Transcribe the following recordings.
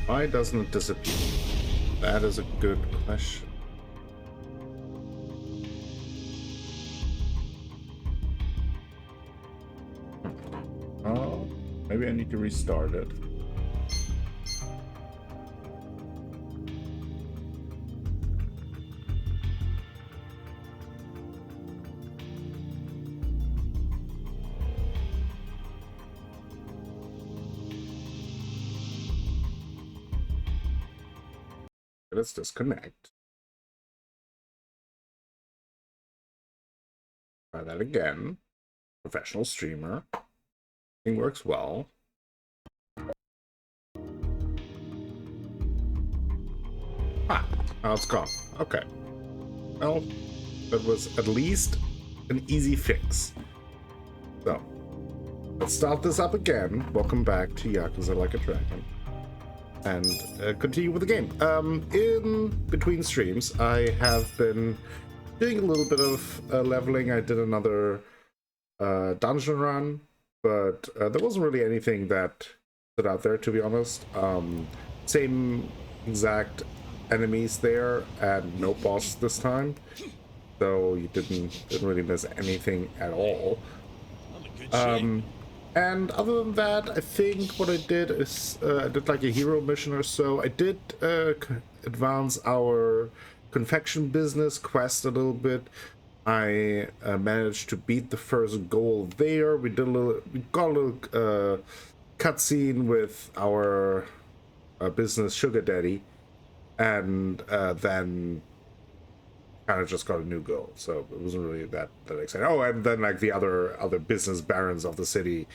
Why doesn't it disappear? That is a good question. Oh, maybe I need to restart it. Let's disconnect. Try that again. Professional streamer. Thing works well. Ah, now it's gone. Okay. Well, that was at least an easy fix. So, let's start this up again. Welcome back to Yakuza Like a Dragon. And continue with the game. In between streams, I have been doing a little bit of leveling. I did another dungeon run, but there wasn't really anything that stood out there, to be honest. Same exact enemies there, and no boss this time, so you didn't really miss anything at all. And other than that, I think what I did is I did like a hero mission or so. I did advance our confection business quest a little bit. I managed to beat the first goal there. We got a little cutscene with our business sugar daddy, and then kind of just got a new goal, so it wasn't really that exciting. Oh, and then like the other business barons of the city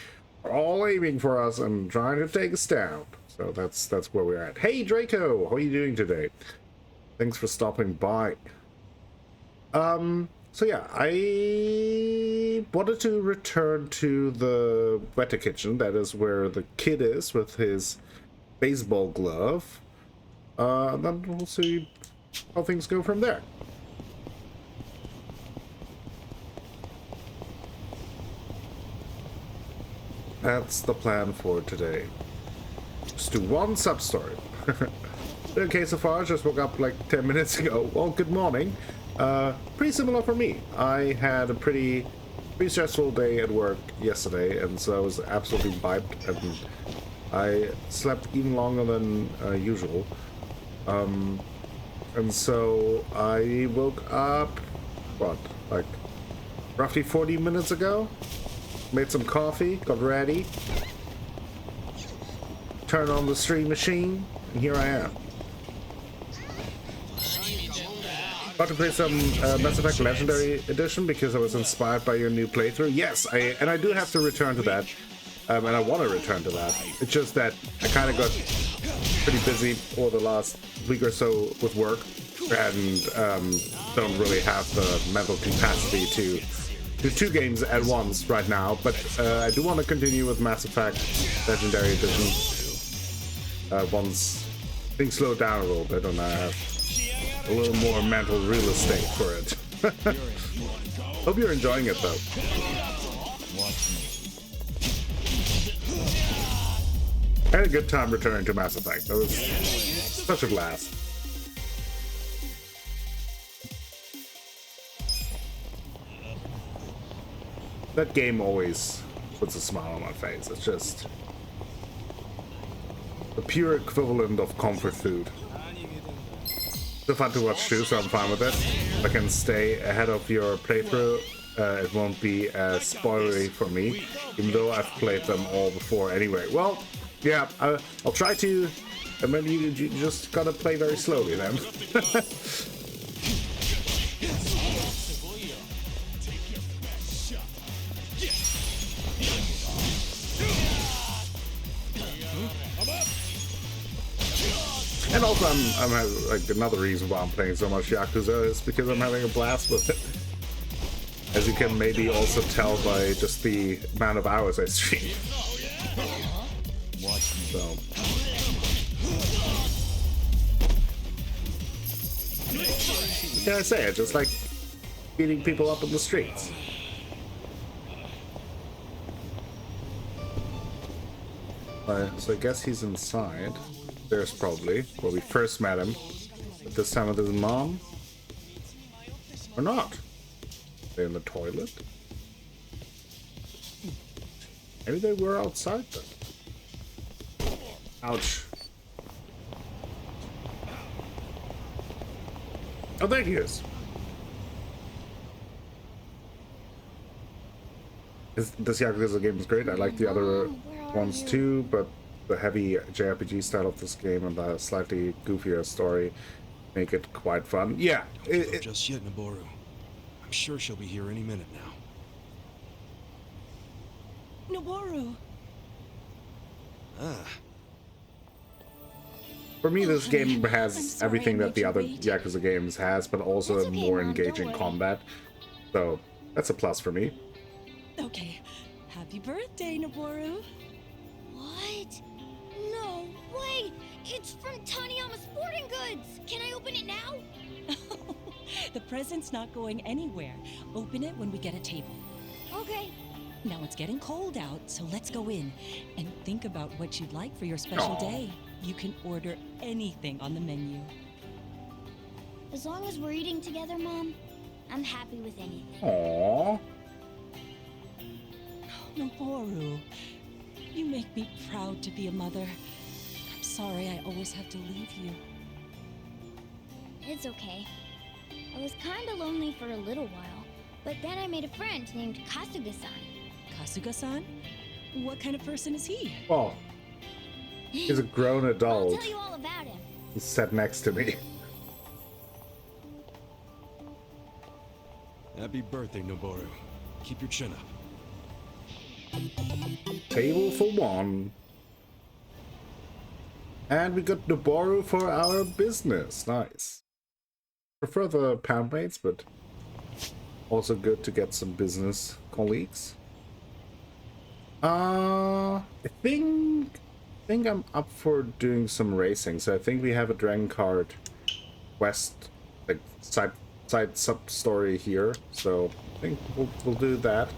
are all aiming for us and trying to take us down. So that's where we're at. Hey Draco, how are you doing today? Thanks for stopping by. So yeah, I wanted to return to the Weta Kitchen. That is where the kid is with his baseball glove. Then we'll see how things go from there. That's the plan for today. Just do one sub-story. Okay, so far, I just woke up like 10 minutes ago. Well, good morning. Pretty similar for me. I had a pretty stressful day at work yesterday, and so I was absolutely wiped, and I slept even longer than usual. And so I woke up, what, like roughly 40 minutes ago? Made some coffee, got ready, turned on the stream machine, and here I am. About to play some Mass Effect Legendary Edition because I was inspired by your new playthrough. Yes, I do have to return to that, and I want to return to that. It's just that I kind of got pretty busy over the last week or so with work, and don't really have the mental capacity to do two games at once right now, but I do want to continue with Mass Effect Legendary Edition once things slow down a little bit and I have a little more mental real estate for it. Hope you're enjoying it though. I had a good time returning to Mass Effect. That was such a blast. That game always puts a smile on my face. It's just the pure equivalent of comfort food. Still fun to watch too, so I'm fine with it. If I can stay ahead of your playthrough, it won't be as spoilery for me, even though I've played them all before anyway. Well, yeah, I'll try to, and maybe you just gotta play very slowly then. And also, I'm having, like, another reason why I'm playing so much Yakuza is because I'm having a blast with it. As you can maybe also tell by just the amount of hours I stream. So. What can I say? I just like beating people up in the streets. So I guess he's inside. There's probably where we first met him. But this time with his mom. Or not. They in the toilet? Maybe they were outside then. Ouch. Oh, there he is. This Yakuza game is great. I like the other ones too, but the heavy JRPG style of this game and the slightly goofier story make it quite fun. Yeah. Just yet, Noboru. I'm sure she'll be here any minute now. Noboru! Ah. For me, this game has sorry everything I that the made you other wait. Yakuza games has, but also It's a okay, more Mom, don't engaging worry. combat. So that's a plus for me. Okay, happy birthday, Noboru. What? No way! It's from Taniyama Sporting Goods! Can I open it now? The present's not going anywhere. Open it when we get a table. Okay. Now it's getting cold out, so let's go in and think about what you'd like for your special Aw. day. You can order anything on the menu. As long as we're eating together, Mom, I'm happy with anything. Aww. Noboru, you make me proud to be a mother. I'm sorry I always have to leave you. It's okay. I was kinda lonely for a little while, but then I made a friend named Kasuga-san. Kasuga-san? What kind of person is he? Well, he's a grown I'll adult. tell you all about him. He's sat next to me. Happy birthday, Noboru. Keep your chin up. Table for one. And we got Noboru for our business. Nice. Prefer the pound mates, but also good to get some business colleagues. I think I'm up for doing some racing. So I think we have a Dragon Card Quest, like side sub story here. So I think we'll do that.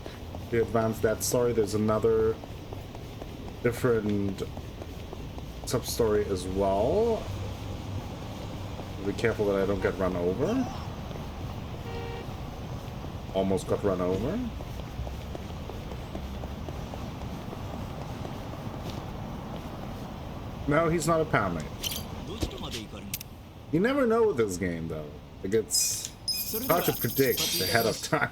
To advance that story, there's another different sub story as well. Be careful that I don't get run over. Almost got run over. No, he's not a pound mate. You never know with this game, though. Like, it's hard to predict ahead of time.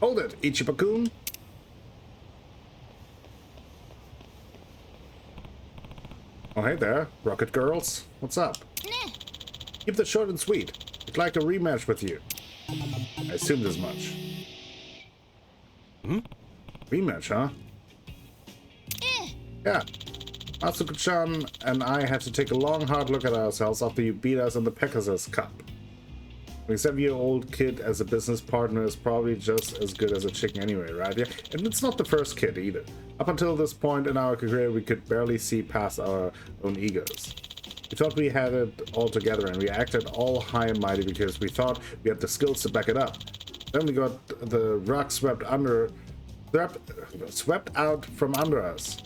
Hold it, Ichibakun. Oh, hey there, Rocket Girls. What's up? Nah. Keep this short and sweet. I'd like a rematch with you. I assumed as much. Rematch, huh? Yeah. Asuka-chan and I had to take a long, hard look at ourselves after you beat us in the Pegasus Cup. An 7-year-old kid as a business partner is probably just as good as a chicken anyway, right? Yeah, and it's not the first kid either. Up until this point in our career, we could barely see past our own egos. We thought we had it all together, and we acted all high and mighty because we thought we had the skills to back it up. Then we got the rug swept out from under us.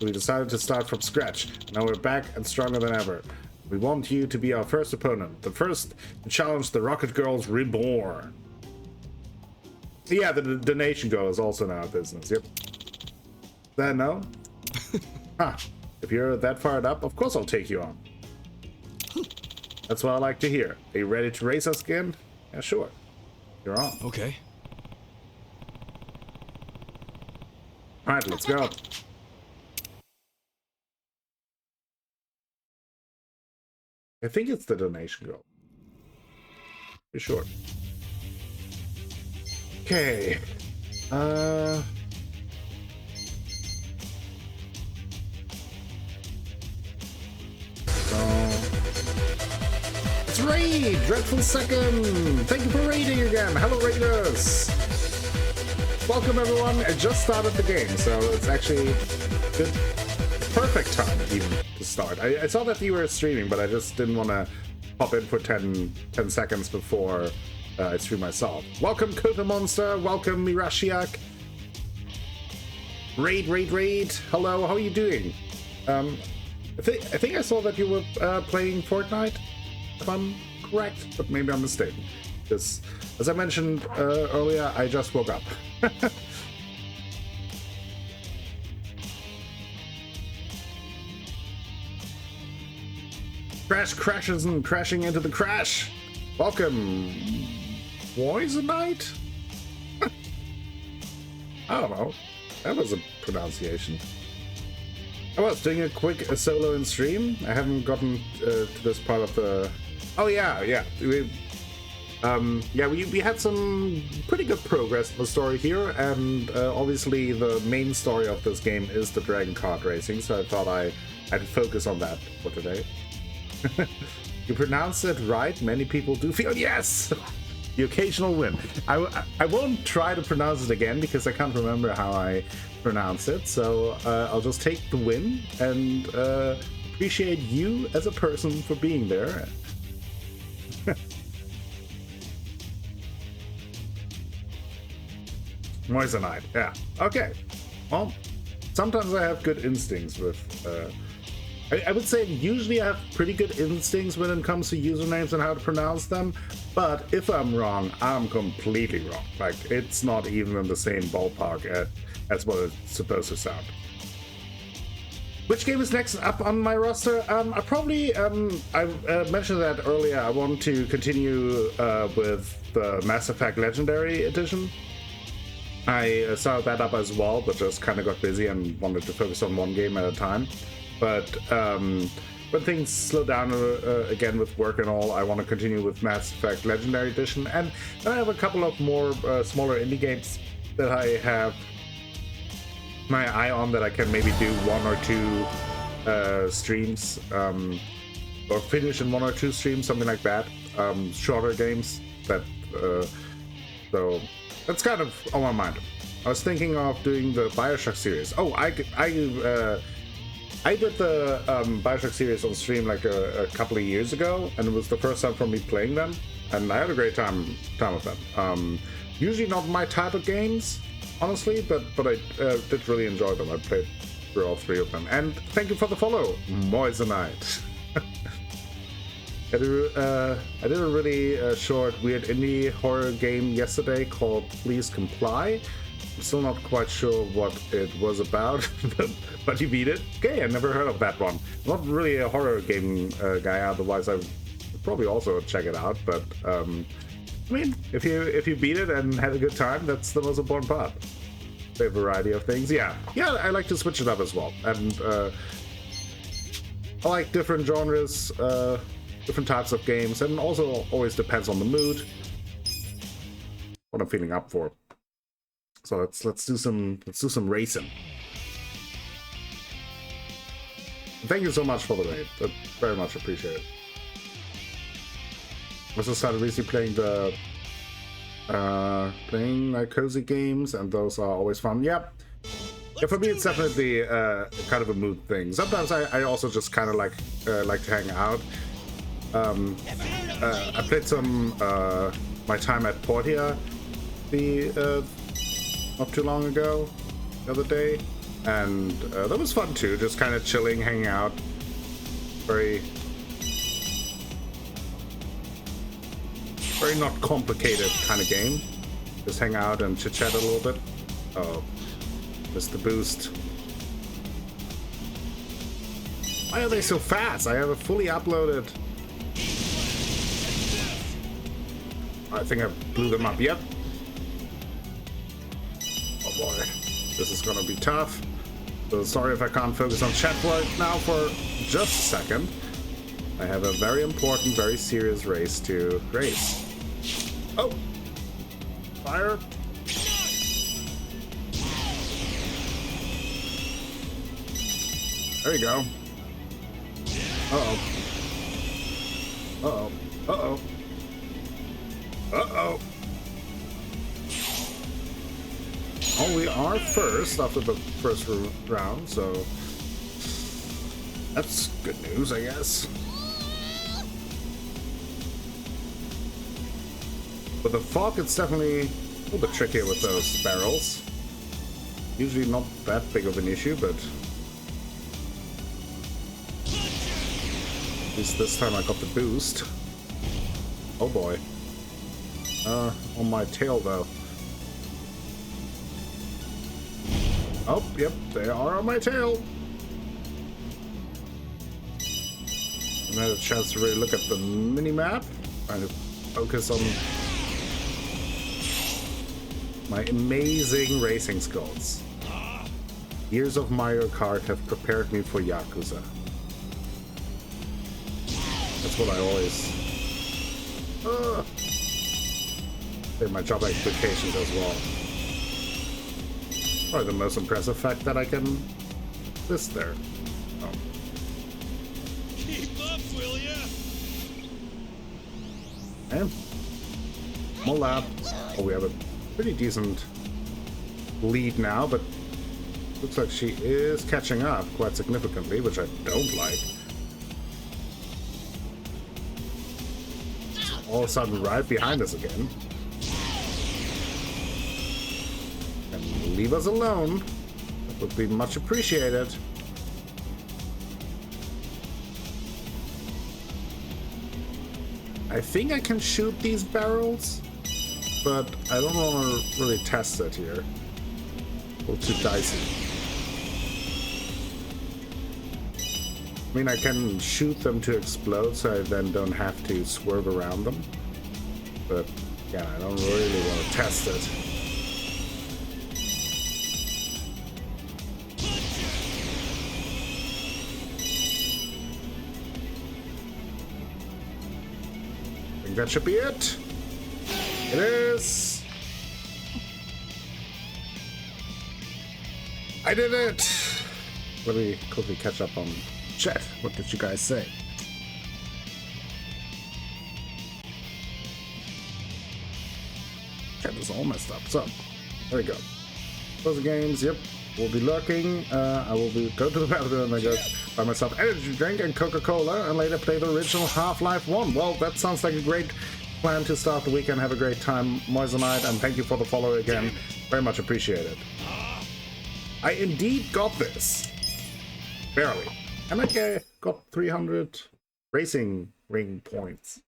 We decided to start from scratch. Now we're back and stronger than ever. We want you to be our first opponent, the first to challenge the Rocket Girls Reborn. Yeah, the donation girl is also now a business. Yep. Then no? Huh. If you're that fired up, of course I'll take you on. That's what I like to hear. Are you ready to race us again? Yeah, sure. You're on. Okay. Alright, let's go. I think it's the donation girl. For sure. Okay. So raid! Dreadful Second! Thank you for raiding again! Hello, raiders! Welcome, everyone. I just started the game, so it's actually good. Perfect time, even, to start. I saw that you were streaming, but I just didn't want to pop in for 10 seconds before I stream myself. Welcome, Kota Monster. Welcome, Mirashiak. Raid. Hello, how are you doing? I think I saw that you were playing Fortnite, if I'm correct, but maybe I'm mistaken. Because, as I mentioned earlier, I just woke up. Crashes and crashing into the crash. Welcome, Poisonite? I don't know. That was a pronunciation. I was doing a quick solo in stream. I haven't gotten to this part of the... Oh yeah. We had some pretty good progress in the story here, and obviously the main story of this game is the Dragon Kart racing, so I thought I'd focus on that for today. You pronounce it right. Many people do feel yes. The occasional win. I won't try to pronounce it again because I can't remember how I pronounce it. So I'll just take the win and appreciate you as a person for being there. Moissanite. Yeah. Okay. Well, sometimes I have good instincts with. I would say usually I have pretty good instincts when it comes to usernames and how to pronounce them, but if I'm wrong, I'm completely wrong. Like, it's not even in the same ballpark as what it's supposed to sound. Which game is next up on my roster? I mentioned that earlier. I want to continue with the Mass Effect Legendary Edition. I started that up as well, but just kind of got busy and wanted to focus on one game at a time. But when things slow down again with work and all, I want to continue with Mass Effect Legendary Edition. And then I have a couple of more smaller indie games that I have my eye on that I can maybe do 1 or 2 streams, or finish in 1 or 2 streams, something like that. Shorter games that, so that's kind of on my mind. I was thinking of doing the Bioshock series. Oh, I did the Bioshock series on stream like a couple of years ago, and it was the first time for me playing them, and I had a great time with them. Usually not my type of games, honestly, but I did really enjoy them. I played through all 3 of them. And thank you for the follow, Moissanite. I did a really short, weird indie horror game yesterday called Please Comply. I'm still not quite sure what it was about, but you beat it. Okay, I never heard of that one. I'm not really a horror game guy, otherwise I would probably also check it out. But I mean, if you beat it and had a good time, that's the most important part. A variety of things. Yeah, I like to switch it up as well, and I like different genres, different types of games, and also always depends on the mood, what I'm feeling up for. So let's do some racing. Thank you so much for the raid. I very much appreciate it. I also started recently playing like cozy games, and those are always fun. Yep. Yeah, for me it's definitely kind of a mood thing. Sometimes I also just kind of like to hang out. I played some my time at Portia not too long ago, the other day, and that was fun too, just kind of chilling, hanging out. Very not complicated kind of game. Just hang out and chit chat a little bit. Oh, missed the boost. Why are they so fast? I have a fully uploaded. I think I blew them up. Yep. Oh boy, this is gonna be tough. So sorry if I can't focus on chat right now for just a second. I have a very important, very serious race to race. Oh! Fire! There you go. Uh-oh. Uh-oh. Uh-oh. Uh-oh. Oh, we are first after the first round, so that's good news, I guess. But the fog, it's definitely a little bit trickier with those barrels. Usually not that big of an issue, but at least this time I got the boost. Oh boy. On my tail though. Oh, yep, they are on my tail. And I had a chance to really look at the mini-map, trying to focus on my amazing racing skills. Years of Mario Kart have prepared me for Yakuza. That's what I always say my job applications as well. Probably the most impressive fact that I can list there. Oh. Keep up, will ya? And more lap. Oh, we have a pretty decent lead now, but looks like she is catching up quite significantly, which I don't like. All of a sudden right behind us again. And leave us alone. That would be much appreciated. I think I can shoot these barrels, but I don't want to really test it here. A little too dicey. I mean, I can shoot them to explode, so I then don't have to swerve around them. But, yeah, I don't really want to test it. I think that should be it. It is. I did it. Let me quickly catch up on chat. What did you guys say? Chat is all messed up. So, there we go. Close the games. Yep. We'll be lurking. I will go to the bathroom and I go buy myself energy drink and Coca-Cola and later play the original Half-Life 1. Well, that sounds like a great plan to start the weekend. Have a great time, Moissanite, and thank you for the follow again. Very much appreciated. I indeed got this. Barely. And I got 300 racing ring points.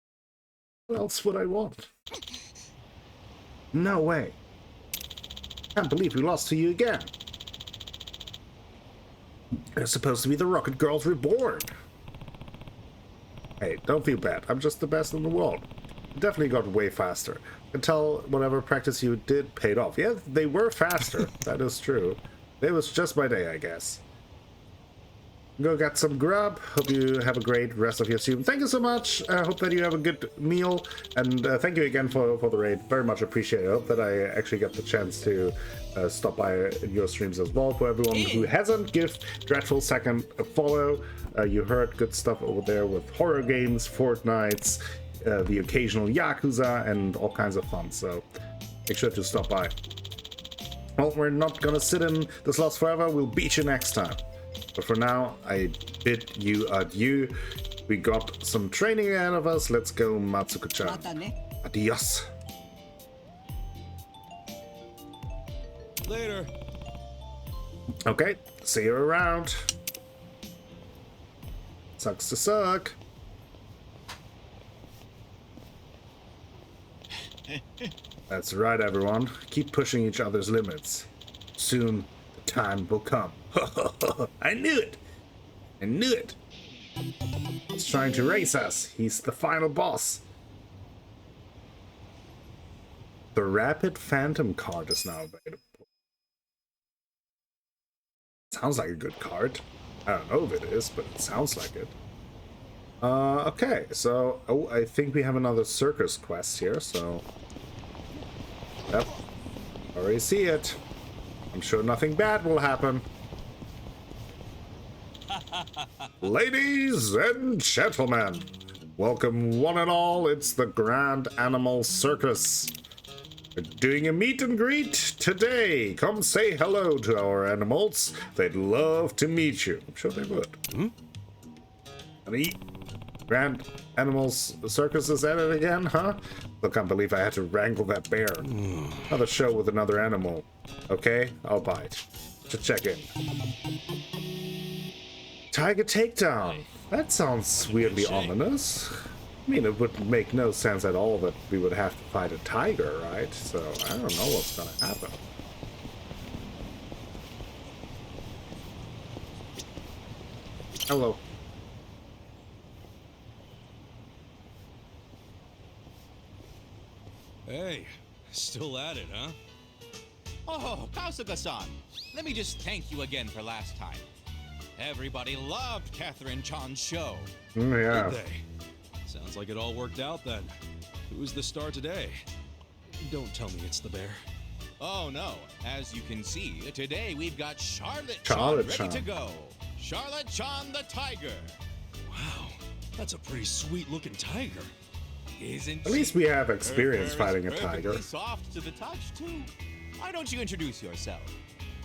What else would I want? No way. Can't believe we lost to you again. They're supposed to be the Rocket Girls Reborn. Hey, don't feel bad. I'm just the best in the world. You definitely got way faster. I can tell whatever practice you did paid off. Yeah, they were faster. That is true. It was just my day, I guess. Go get some grub. Hope you have a great rest of your stream. Thank you so much. I hope that you have a good meal. And thank you again for the raid. Very much appreciated. I hope that I actually get the chance to stop by in your streams as well. For everyone who hasn't, give Dreadful Second a follow. You heard good stuff over there with horror games, Fortnites, the occasional Yakuza, and all kinds of fun. So make sure to stop by. Well, we're not gonna sit in the slots forever. We'll beat you next time. But for now, I bid you adieu. We got some training ahead of us. Let's go, Matsuko-chan. Adios. Later. Okay, see you around. Sucks to suck. That's right, everyone. Keep pushing each other's limits. Soon, the time will come. I knew it! I knew it! He's trying to race us. He's the final boss. The Rapid Phantom card is now available. Sounds like a good card. I don't know if it is, but it sounds like it. Okay, so... Oh, I think we have another circus quest here, so... Yep. Already see it. I'm sure nothing bad will happen. Ladies and gentlemen, Welcome one and all, it's the Grand Animal Circus. We're doing a meet and greet today. Come say hello to our animals. They'd love to meet you. I'm sure they would. Honey, Grand Animals Circus is at it again, huh? I can't believe I had to wrangle that bear. Another show with another animal. Okay, I'll bite. To check in. Tiger Takedown. That sounds weirdly ominous. I mean, it would make no sense at all that we would have to fight a tiger, right? So, I don't know what's gonna happen. Hello. Hey, still at it, huh? Oh, Kasuga-san, let me just thank you again for last time. Everybody loved Catherine Chan's show. Yeah. Did they? Sounds like it all worked out then. Who's the star today? Don't tell me it's the bear. Oh no, as you can see, today we've got Charlotte Charlotte Chan ready Chan. to go. Charlotte Chan the Tiger. Wow, that's a pretty sweet-looking tiger. Isn't At least she? we have Her experience fur is fighting a perfectly tiger. soft to the touch too. Why don't you introduce yourself?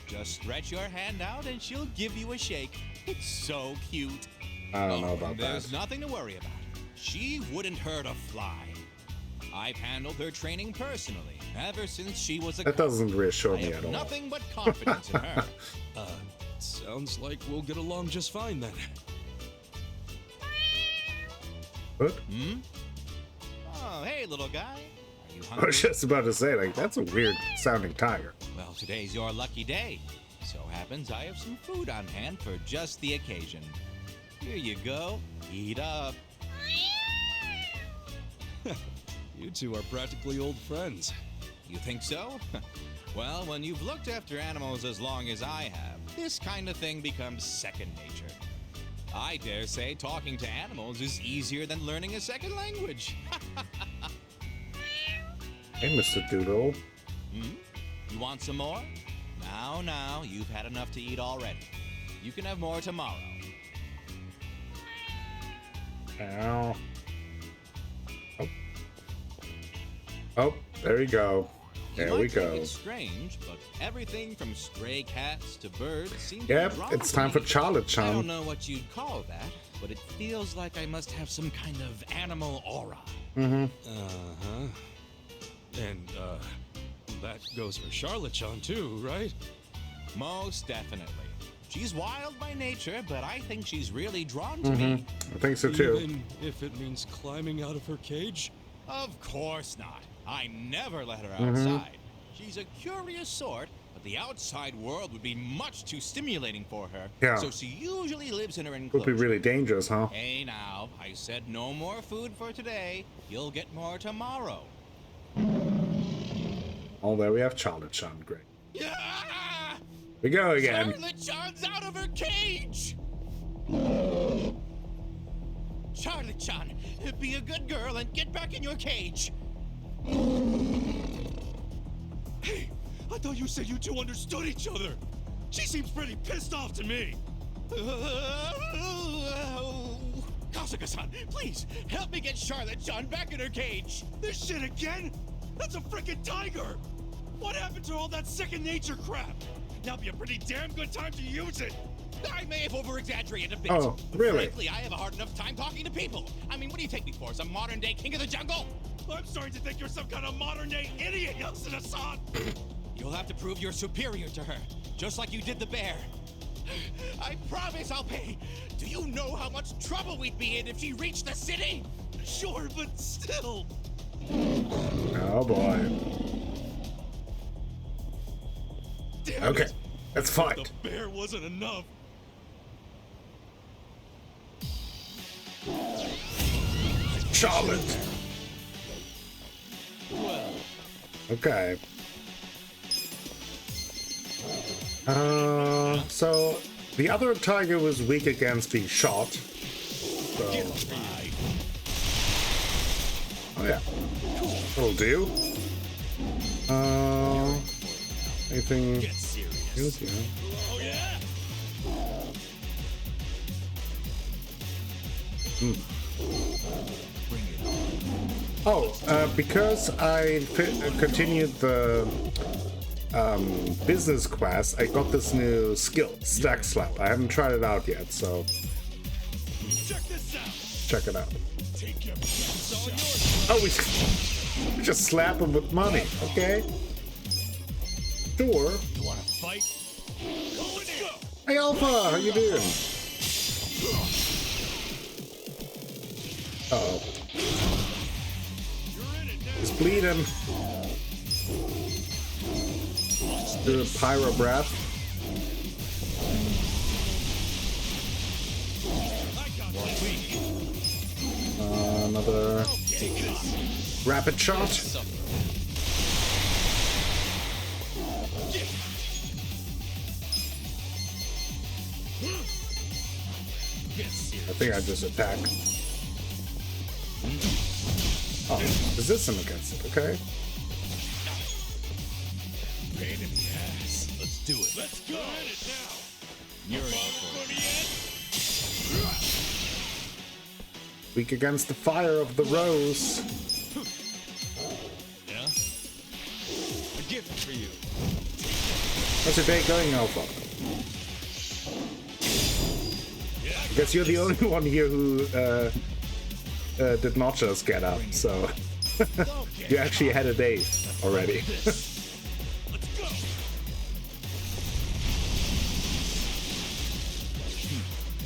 Just stretch your hand out and she'll give you a shake. It's so cute. I don't know about There's that. nothing to worry about. She wouldn't hurt a fly. I've handled her training personally ever since she was a That cub. doesn't reassure I me have at all. nothing but confidence in her. Sounds like we'll get along just fine then. What? Oh, hey, little guy. Are you I hungry? was just about to say, like, that's a weird sounding tiger. Well, today's your lucky day. So happens I have some food on hand for just the occasion. Here you go. Eat up. You two are practically old friends. You think so? Well, when you've looked after animals as long as I have, this kind of thing becomes second nature. I dare say talking to animals is easier than learning a second language. Hey, Mr. Doodle. You want some more? Now, you've had enough to eat already. You can have more tomorrow. Ow. Oh, there you go. You There might we think go. It's strange, but everything from stray cats to birds seems Yep, to be drawn it's to time for me. Charlotte I don't Chan. know what you'd call that, but it feels like I must have some kind of animal aura. Uh-huh. And, that goes for Charlotte-chan too, right? Most definitely. She's wild by nature, but I think she's really drawn to me. I think so too. Even if it means climbing out of her cage? Of course not. I never let her outside. She's a curious sort, but the outside world would be much too stimulating for her. Yeah. So she usually lives in her Would enclosure. be really dangerous, huh? Hey now, I said no more food for today. You'll get more tomorrow. Oh, there we have Charlotte Chan. Great. Yeah! We go again. Charlotte Chan's out of her cage! Charlotte Chan, be a good girl and get back in your cage. Hey, I thought you said you two understood each other. She seems pretty pissed off to me. Kasuga-san, please help me get Charlotte Chan back in her cage. This shit again? That's a freaking tiger! What happened to all that second nature crap? Now'd be a pretty damn good time to use it. I may have over-exaggerated a bit. Oh, but really? Frankly, I have a hard enough time talking to people. I mean, what do you take me for? Some modern-day king of the jungle? I'm starting to think you're some kind of modern-day idiot, Yasuda-san! You'll have to prove you're superior to her, just like you did the bear. I promise I'll pay. Do you know how much trouble we'd be in if she reached the city? Sure, but still. Oh boy. Damn Okay, it. let's The fight. bear wasn't enough. Charlotte. Okay. So the other tiger was weak against being shot. So, oh yeah, that'll do. Anything? Get serious. Good, yeah. Oh yeah. Oh, because I continued the business quest, I got this new skill, Stack Slap. I haven't tried it out yet, so Check this out. check it out. Take your best all yours. Oh, we just slap him with money, okay? Sure. You wanna fight? Let's go. Hey, Alpha, how you doing? Uh-oh. You're in it now. He's bleeding. Do a pyro breath. I got this. Another Take this. rapid shot. Get serious. I think I just attacked. Oh, resistant against it, okay? Pain in the ass. Let's do it. Let's go. We're in it now. You're in Above for it. the Weak against the fire of the rose. Yeah? A gift for you. How's your day going, Alpha? I guess you're the only one here who did not just get up, so you actually had a day already. Let's go.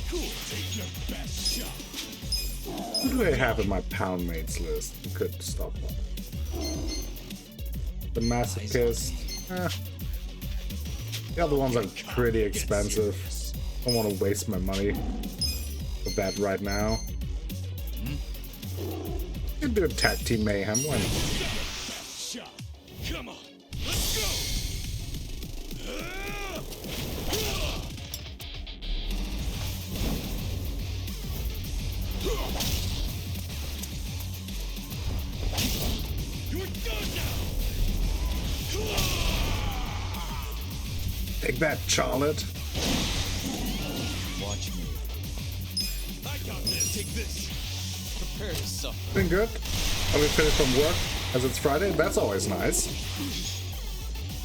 Cool. Take your best shot. Who do I have in my pound mates list? Who could stop that? The Masochist. The other ones are pretty expensive. I don't want to waste my money for that right now. You can do a tag team mayhem. Why not? Best shot. Come on. Let's go. You're done now. Take that, Charlotte. Watch me. I got this. Take this. Prepare to suffer. Been good. Are we finished from work as it's Friday? That's always nice.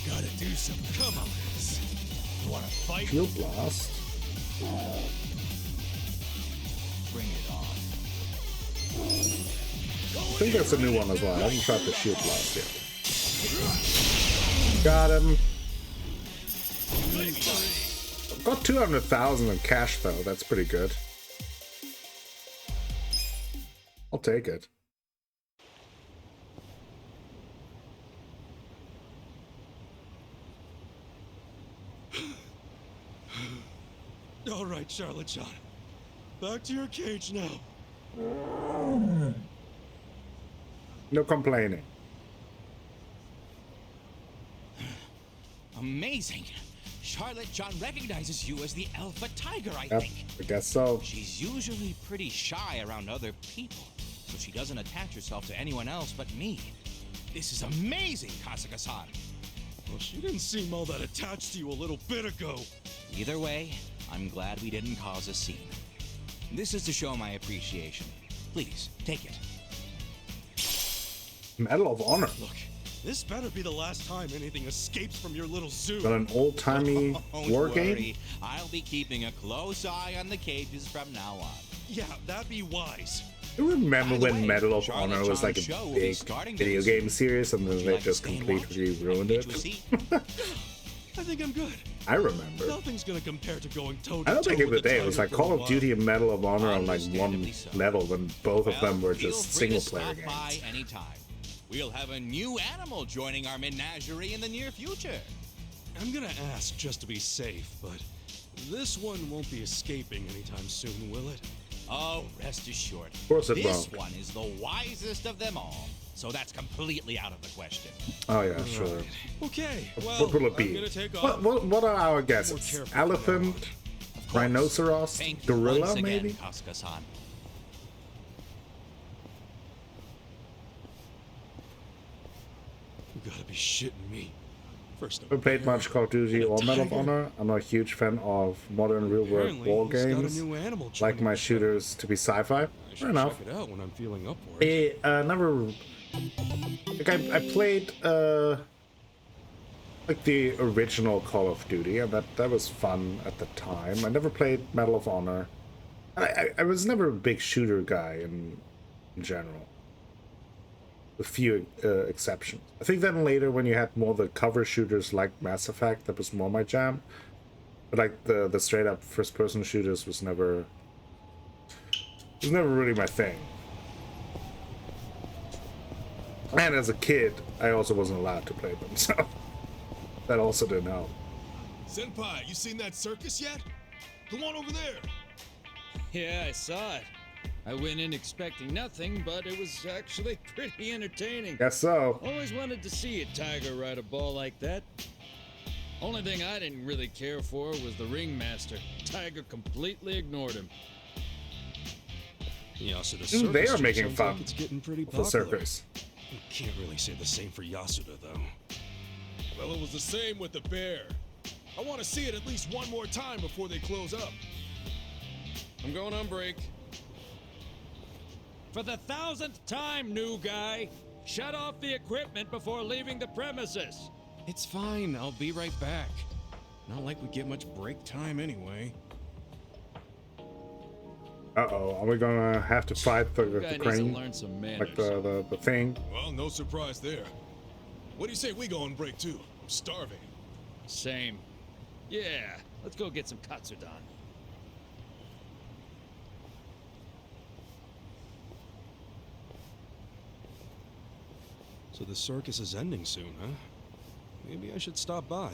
Gotta do something. Come on. You wanna fight? Shield Blast. Bring it on. I think that's a new one as well. I haven't tried the Shield Blast yet. Got him. Got 200,000 in cash though. That's pretty good. I'll take it. All right, Charlotte John. Back to your cage now. No complaining. Amazing. Charlotte John recognizes you as the Alpha Tiger, I Yep, think. I guess so. She's usually pretty shy around other people, so she doesn't attach herself to anyone else but me. This is amazing, Kasuga-san. Well, she didn't seem all that attached to you a little bit ago. Either way, I'm glad we didn't cause a scene. This is to show my appreciation. Please, take it. Medal of Honor. Look, this better be the last time anything escapes from your little zoo. Got an old-timey Don't war worry. game? I'll be keeping a close eye on the cages from now on. Yeah, that'd be wise. You remember By the when way, Medal of Charlotte Honor was like John's a show will be big starting video very game soon. series and then Would you they like to just stay and completely watch? ruined I it? can get you a seat. I think I'm good. I remember. Nothing's gonna compare to going toe to toe. I don't think in the with day it was like Call of Duty and Medal of Honor on like one Understandably so. level when both of them were Feel just free to single player stop by games. anytime. We'll have a new animal joining our menagerie in the near future. I'm gonna ask just to be safe, but this one won't be escaping anytime soon, will it? Oh, rest assured. Of course it this won't. one is the wisest of them all, so that's completely out of the question. Oh yeah, sure. Okay. Well, What will it I'm be? gonna take off. What are our guesses? careful from Elephant, rhinoceros, Thank you gorilla, once again, maybe? Kasuga-san. You gotta be shitting me. First Never played much Call of Duty or Medal of Honor. I'm not a huge fan of modern real-world Apparently, war he's got a games. new animal Like joining my the show. shooters to be sci-fi. I Fair should enough. check it out when I'm feeling up for it. Never. Like I played like the original Call of Duty, and that was fun at the time. I never played Medal of Honor. I was never a big shooter guy in general. A few exceptions. I think then later when you had more the cover shooters like Mass Effect, that was more my jam. But like the straight up first person shooters was never really my thing. And as a kid, I also wasn't allowed to play them, so that also didn't help. Senpai, you seen that circus yet? The one over there. Yeah, I saw it. I went in expecting nothing, but it was actually pretty entertaining. Guess so. Always wanted to see a tiger ride a ball like that. Only thing I didn't really care for was the ringmaster. Tiger completely ignored him. Yasuda They Circus are Street making sounds fun like it's getting pretty The popular. circus. You can't really say the same for Yasuda, though. Well, it was the same with the bear. I want to see it at least one more time before they close up. I'm going on break. For the 1000th time, new guy, shut off the equipment before leaving the premises. It's fine. I'll be right back. Not like we get much break time anyway. Uh-oh, are we gonna have to fight the Guy needs to crane? learn some manners. Like the thing? Well, no surprise there. What do you say we go on break too? I'm starving. Same. Yeah, let's go get some katsudan. So the circus is ending soon, huh? Maybe I should stop by.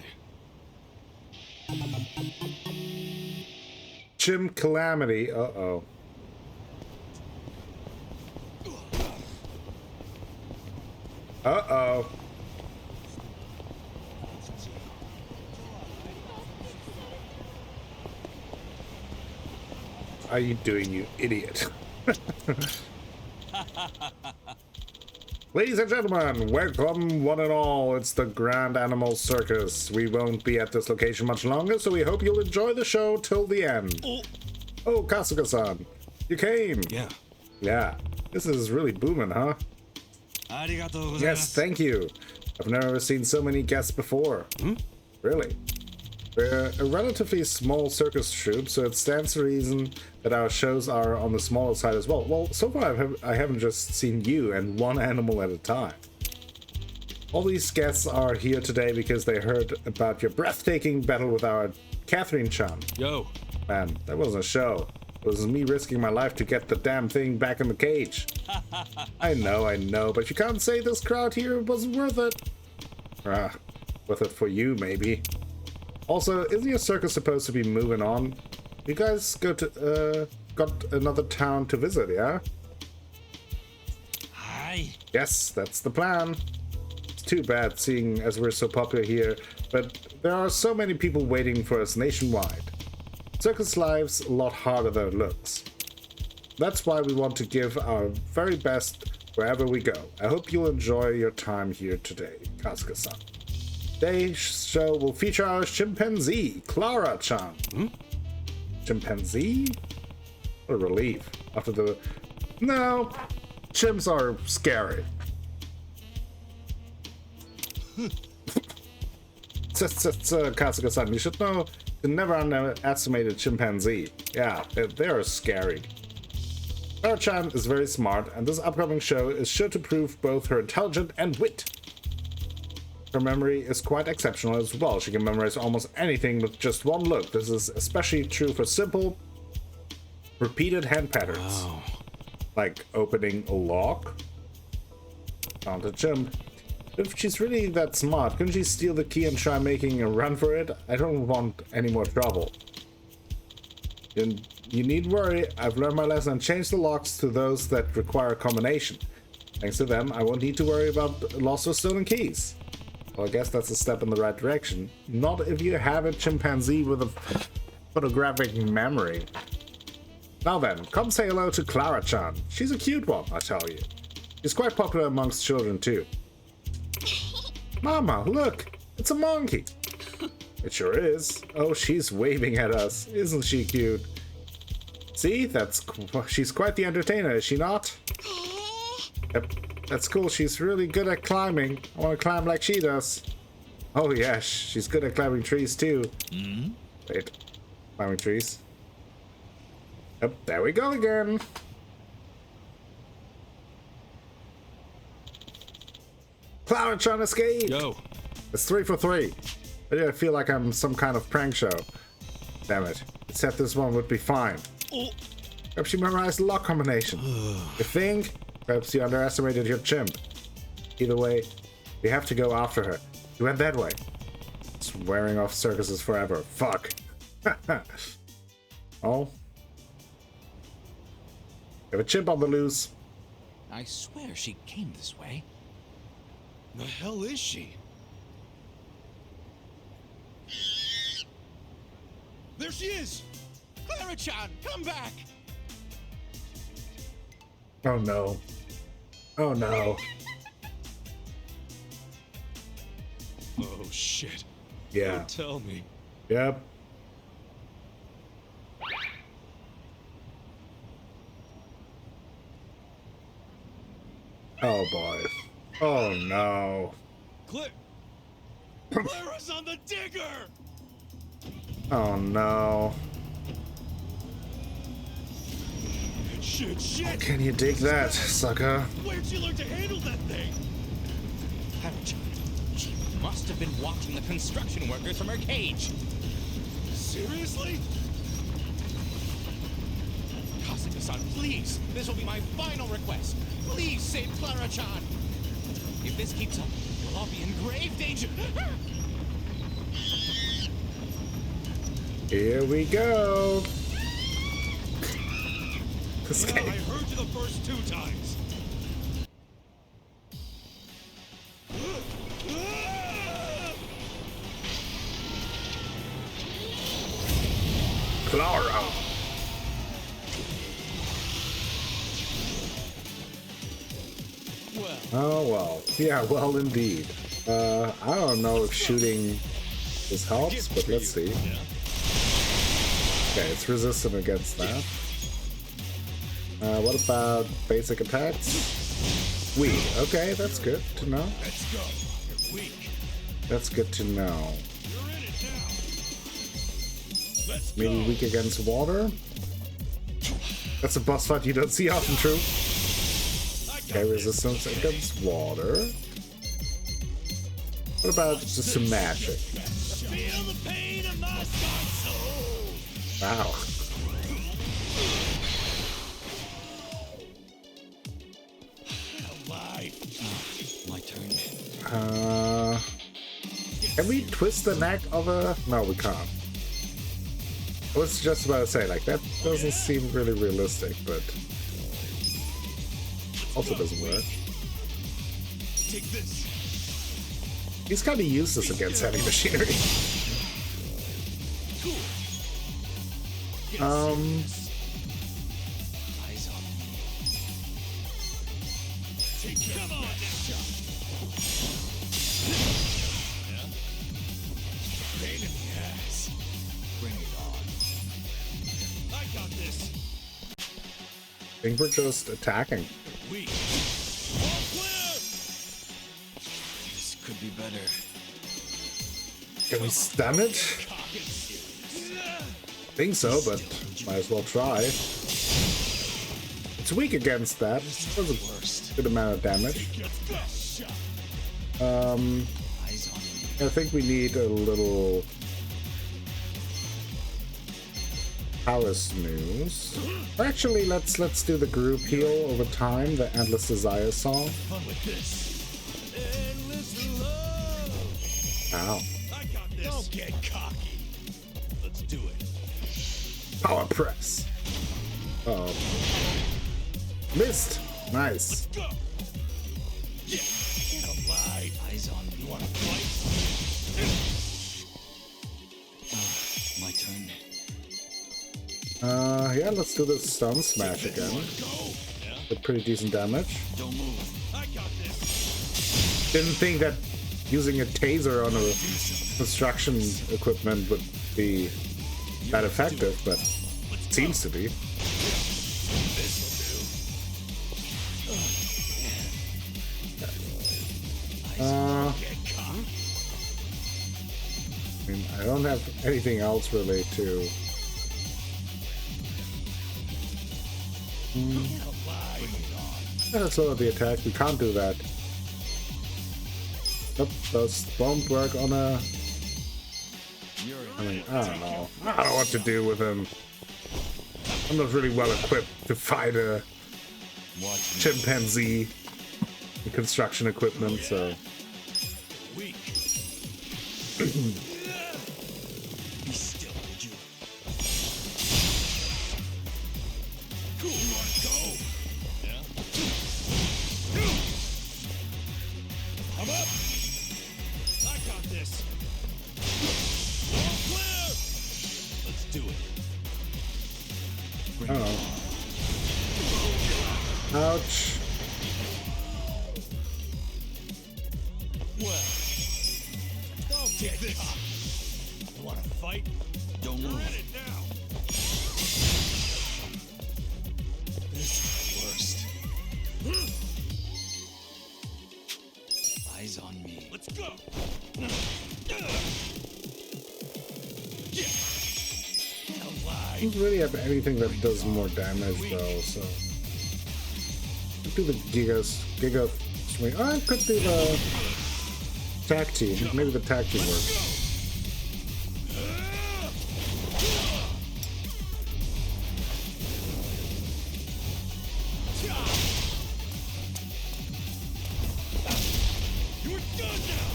Jim Calamity, uh-oh. Uh-oh. How are you doing, you idiot? Ladies and gentlemen, welcome one and all. It's the Grand Animal Circus. We won't be at this location much longer, so we hope you'll enjoy the show till the end. Oh, Kasuga-san, you came. Yeah. Yeah, this is really booming, huh? Yes, thank you. I've never seen so many guests before. Really? We're a relatively small circus troupe, so it stands to reason that our shows are on the smaller side as well. Well, so far I haven't just seen you and one animal at a time. All these guests are here today because they heard about your breathtaking battle with our Catherine-chan. Yo. Man, that wasn't a show. It was me risking my life to get the damn thing back in the cage. I know, but you can't say this crowd here wasn't worth it. Worth it for you, maybe. Also, isn't your circus supposed to be moving on? You guys got another town to visit, yeah? Hi. Yes, that's the plan. It's too bad, seeing as we're so popular here, but there are so many people waiting for us nationwide. Circus life's a lot harder than it looks. That's why we want to give our very best wherever we go. I hope you'll enjoy your time here today, Kasuga-san. Today's show will feature our chimpanzee, Clara-chan. Chimpanzee? What a relief. After the... No, chimps are scary. Kasuga-san, you should know to never underestimate a chimpanzee. Yeah, they are scary. Clara-chan is very smart, and this upcoming show is sure to prove both her intelligence and wit. Her memory is quite exceptional as well. She can memorize almost anything with just one look. This is especially true for simple, repeated hand patterns. Wow. Like opening a lock. Found a chimp. If she's really that smart, couldn't she steal the key and try making a run for it? I don't want any more trouble. You needn't worry. I've learned my lesson and changed the locks to those that require a combination. Thanks to them, I won't need to worry about lost or stolen keys. Well, I guess that's a step in the right direction. Not if you have a chimpanzee with a photographic memory. Now then, come say hello to Clara-chan. She's a cute one, I tell you. She's quite popular amongst children too. Mama, look! It's a monkey. It sure is. Oh, she's waving at us. Isn't she cute? See, she's quite the entertainer, is she not? Yep, that's cool. She's really good at climbing. I want to climb like she does. Oh yeah, she's good at climbing trees too. Wait, climbing trees. Yep, there we go again. Clara trying to escape. Yo. It's 3 for 3. Why do I feel like I'm some kind of prank show? Damn it. It said this one would be fine. Perhaps you memorized the lock combination. You think? Perhaps you underestimated your chimp. Either way, we have to go after her. You went that way. Swearing off circuses forever. Fuck. Oh. You have a chimp on the loose. I swear she came this way. The hell is she? There she is! Clara-chan, come back! Oh no. Oh no. Oh shit. Yeah. Don't tell me. Yep. Oh boy. Oh no. Clara's on the digger! Oh no. Shit! Can you dig that, sucker? Where'd you learn to handle that thing? Clara-chan, she must have been watching the construction workers from her cage. Seriously? Kasuga-san, please! This will be my final request. Please save Clara-chan! If this keeps up, we'll all be in grave danger. Here we go. This Yeah, game. I heard you the first 2 times. Clara. Well, Oh well. Yeah, well indeed. I don't know if shooting this helps, but let's see. Okay, it's resistant against that. What about basic attacks? Weak. Okay, that's good to know. let's go. You're weak. That's good to know. You're in it now. Let's go. Maybe weak against water? That's a boss fight you don't see often, true. Okay, resistance against water. What about just some magic? Feel the pain of my soul. Wow. Alive. My turn. Can we twist the neck of a... No, we can't. I was just about to say, like, that doesn't seem really realistic, but... Also doesn't work. Take this. He's kind of useless against heavy machinery. Eyes on me. Come on, now. Pain in the ass. Bring it on. I got this. I think we're just attacking. Weak. All clear. This could be better. Can we stun it? Think so, but might as well try. It's weak against that. Does a good amount of damage. Eyes on me. I think we need a little power snooze. Actually, let's do the group heal over time, the Endless Desire song. Fun with this. Endless love. Ow. I got this. Don't get cocky. Let's do it. Power press. Oh. Missed. Nice. Go. Yeah. Get alive. Eyes on me. You wanna fight? My turn. Yeah, let's do the stun smash again. Go. Yeah. With pretty decent damage. Don't move. I got this. Didn't think that using a taser on a construction equipment would be that effective, but it seems to be. I mean, I don't have anything else really to. That's all the attack. We can't do that. Nope, won't work on a. I mean, I don't know. I don't know what to do with him. I'm not really well equipped to fight a chimpanzee in construction equipment, so. Be still, would you? Cool, you wanna go? Yeah. I'm up. I got this. All clear. Let's do it. Oh. Ouch. Well, don't take this. You wanna fight? Don't move. At it now. This is the worst. Eyes on me. Let's go. I don't really have anything that does more damage though, so. Could do the Giga swing. Oh, I could do the tag team. Maybe the tag team works. You're done now.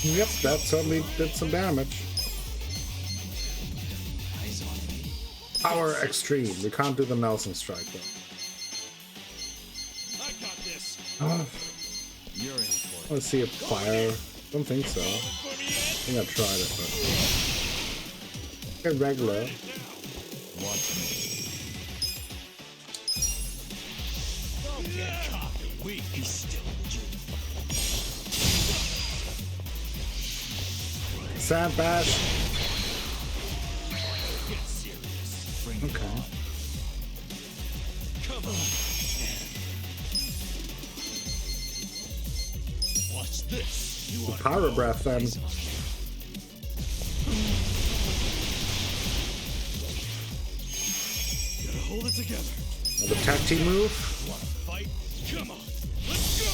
Yep, that certainly did some damage. Eyes on me. Power extreme. We can't do the Nelson strike though. I got this. Oh, You're in for it. let's see a fire. Don't think so. I For me, Ed. think I tried it, but irregular. Watch me. Don't get cocky. Weak. Be still, would you? Sand bash. Get serious. Bring it Okay. on. Come on. Watch this. You want Power breath then. Gotta hold it together. Another tag team move. Wanna fight? Come on. Let's go.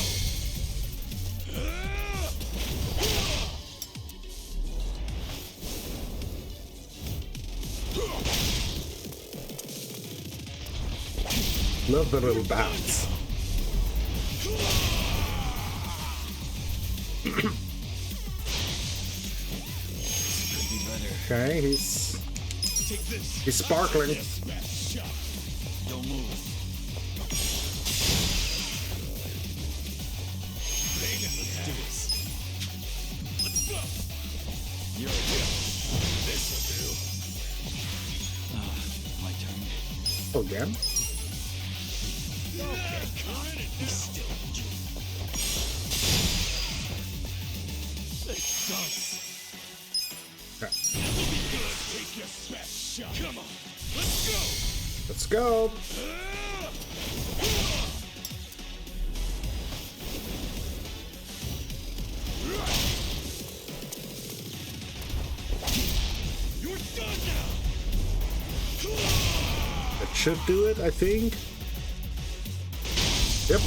Love the little bounce. Could be better. Okay, he's Take this. sparkling. Smash shot. Don't move. Let's do this. Let's go. You're a hit. This'll do. My turn. Again. Okay, come on. Be still, would you? It sucks. Okay. This'll be good. Take your smash shot. Come on. Let's go. Let's go. You're done now. That should do it, I think. Yep.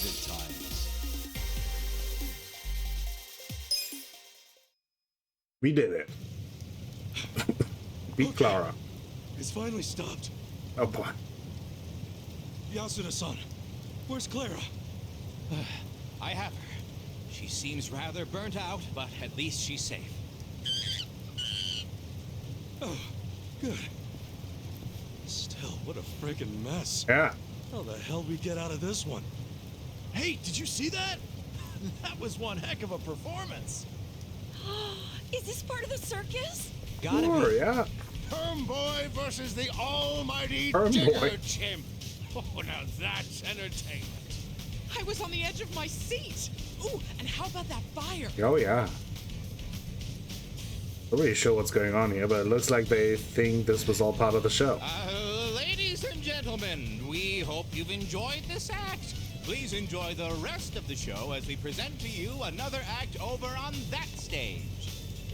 Good times. We did it. Beat Clara. It's finally stopped. Oh boy. Yasuda-san, where's Clara? I have her. She seems rather burnt out, but at least she's safe. Oh, good. Still, what a freaking mess. Yeah. How the hell we get out of this one? Hey, did you see that? That was one heck of a performance. Is this part of the circus? Gotta Sure, be. yeah. Perm Boy versus the almighty Perm Digger Boy. Chimp. Oh, now that's entertainment. I was on the edge of my seat. Ooh, and how about that fire? Oh yeah. Not really sure what's going on here, but it looks like they think this was all part of the show. Ladies and gentlemen, we hope you've enjoyed this act. Please enjoy the rest of the show as we present to you another act over on that stage.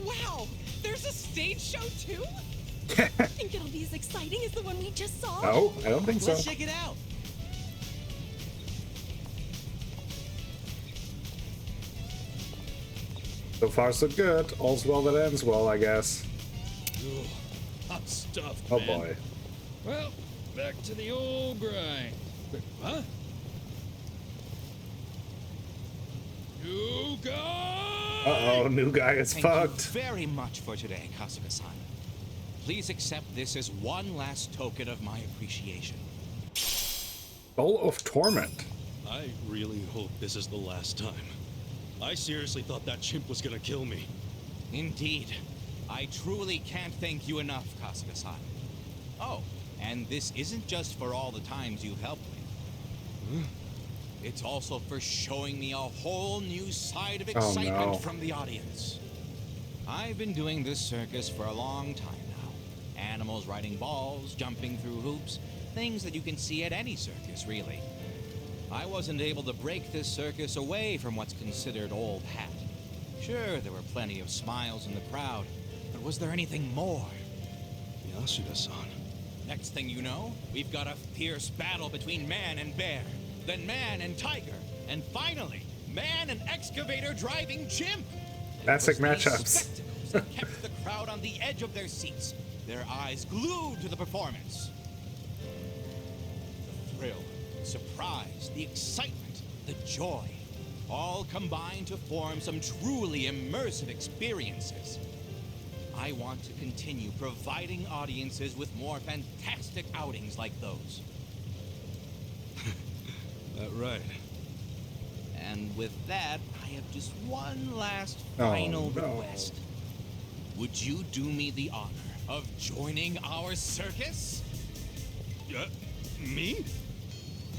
Wow, there's a stage show too? Think it'll be as exciting as the one we just saw? No, I don't think so. Let's check it out. So far, so good. All's well that ends well, I guess. Ugh, hot stuff, Oh man. boy. Well, back to the old grind. Huh? You guys! Uh-oh, new guy is Thank you fucked. very much for today, Kasuga-san. Please accept this as one last token of my appreciation. Bowl of Torment. I really hope this is the last time. I seriously thought that chimp was gonna kill me. Indeed. I truly can't thank you enough, Kasuga-san. Oh, and this isn't just for all the times you've helped me. It's also for showing me a whole new side of excitement no. from the audience. I've been doing this circus for a long time now. Animals riding balls, jumping through hoops, things that you can see at any circus, really. I wasn't able to break this circus away from what's considered old hat. Sure, there were plenty of smiles in the crowd, but was there anything more? Yasuda-san. Next thing you know, we've got a fierce battle between man and bear, then man and tiger, and finally, man and excavator driving chimp. And Classic it was these matchups. spectacles that kept the crowd on the edge of their seats, their eyes glued to the performance. The thrill, surprise, the excitement, the joy, all combine to form some truly immersive experiences. I want to continue providing audiences with more fantastic outings like those. Right. And with that, I have just one last Oh, final no. request. Would you do me the honor of joining our circus? Me?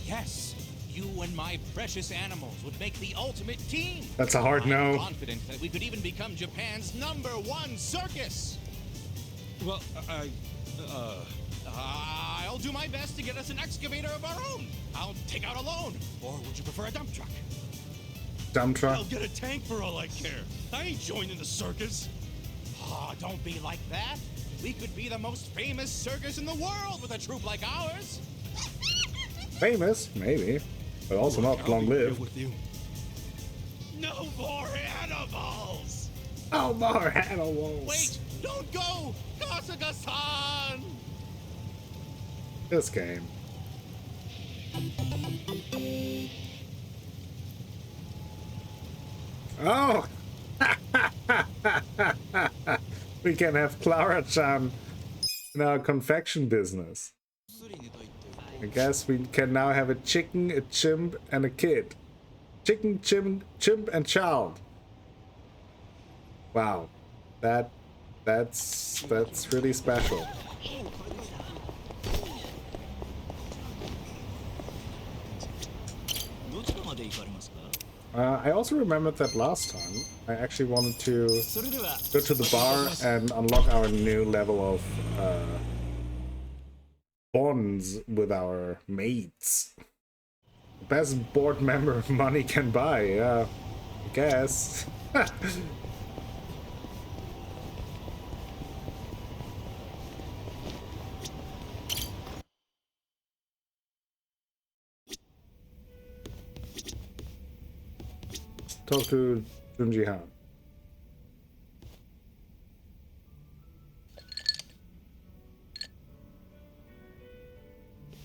Yes, you and my precious animals would make the ultimate team. That's a hard I'm no. confident that we could even become Japan's #1 circus. Well, I'll do my best to get us an excavator of our own. I'll take out a loan. Or would you prefer a dump truck? Dump truck. I'll get a tank for all I care. I ain't joining the circus. Ah, don't be like that. We could be the most famous circus in the world with a troupe like ours. Famous, maybe, but also not I'll be long here lived. with you. No more animals! Oh, more animals. Wait, don't go! Kasuga-san! This game. Oh! We can have Clara-chan in our confection business. I guess we can now have a chicken, a chimp, and a kid. Chicken, chimp, and child. Wow, that's really special. I also remembered that last time I actually wanted to go to the bar and unlock our new level of bonds with our mates. Best board member money can buy, yeah, I guess. Talk to Junji Han.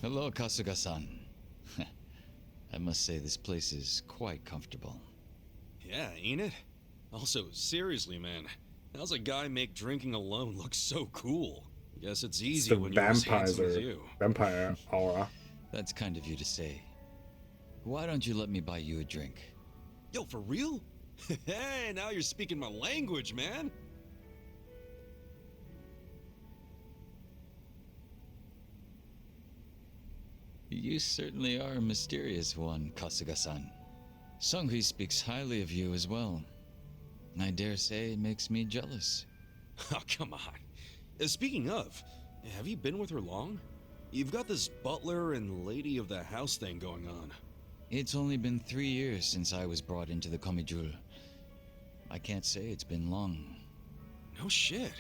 Hello, Kasuga-san. I must say this place is quite comfortable. Yeah, ain't it? Also, seriously, man, how's a guy make drinking alone look so cool? Guess it's It's easy the when you're as handsome as vampire, you. vampire aura. That's kind of you to say. Why don't you let me buy you a drink? Yo, for real? Hey, now you're speaking my language, man. You certainly are a mysterious one, Kasuga-san. Sunghui speaks highly of you as well. I dare say it makes me jealous. Oh, come on. Speaking of, have you been with her long? You've got this butler and lady of the house thing going on. It's only been 3 years since I was brought into the Komijul. I can't say it's been long. No shit.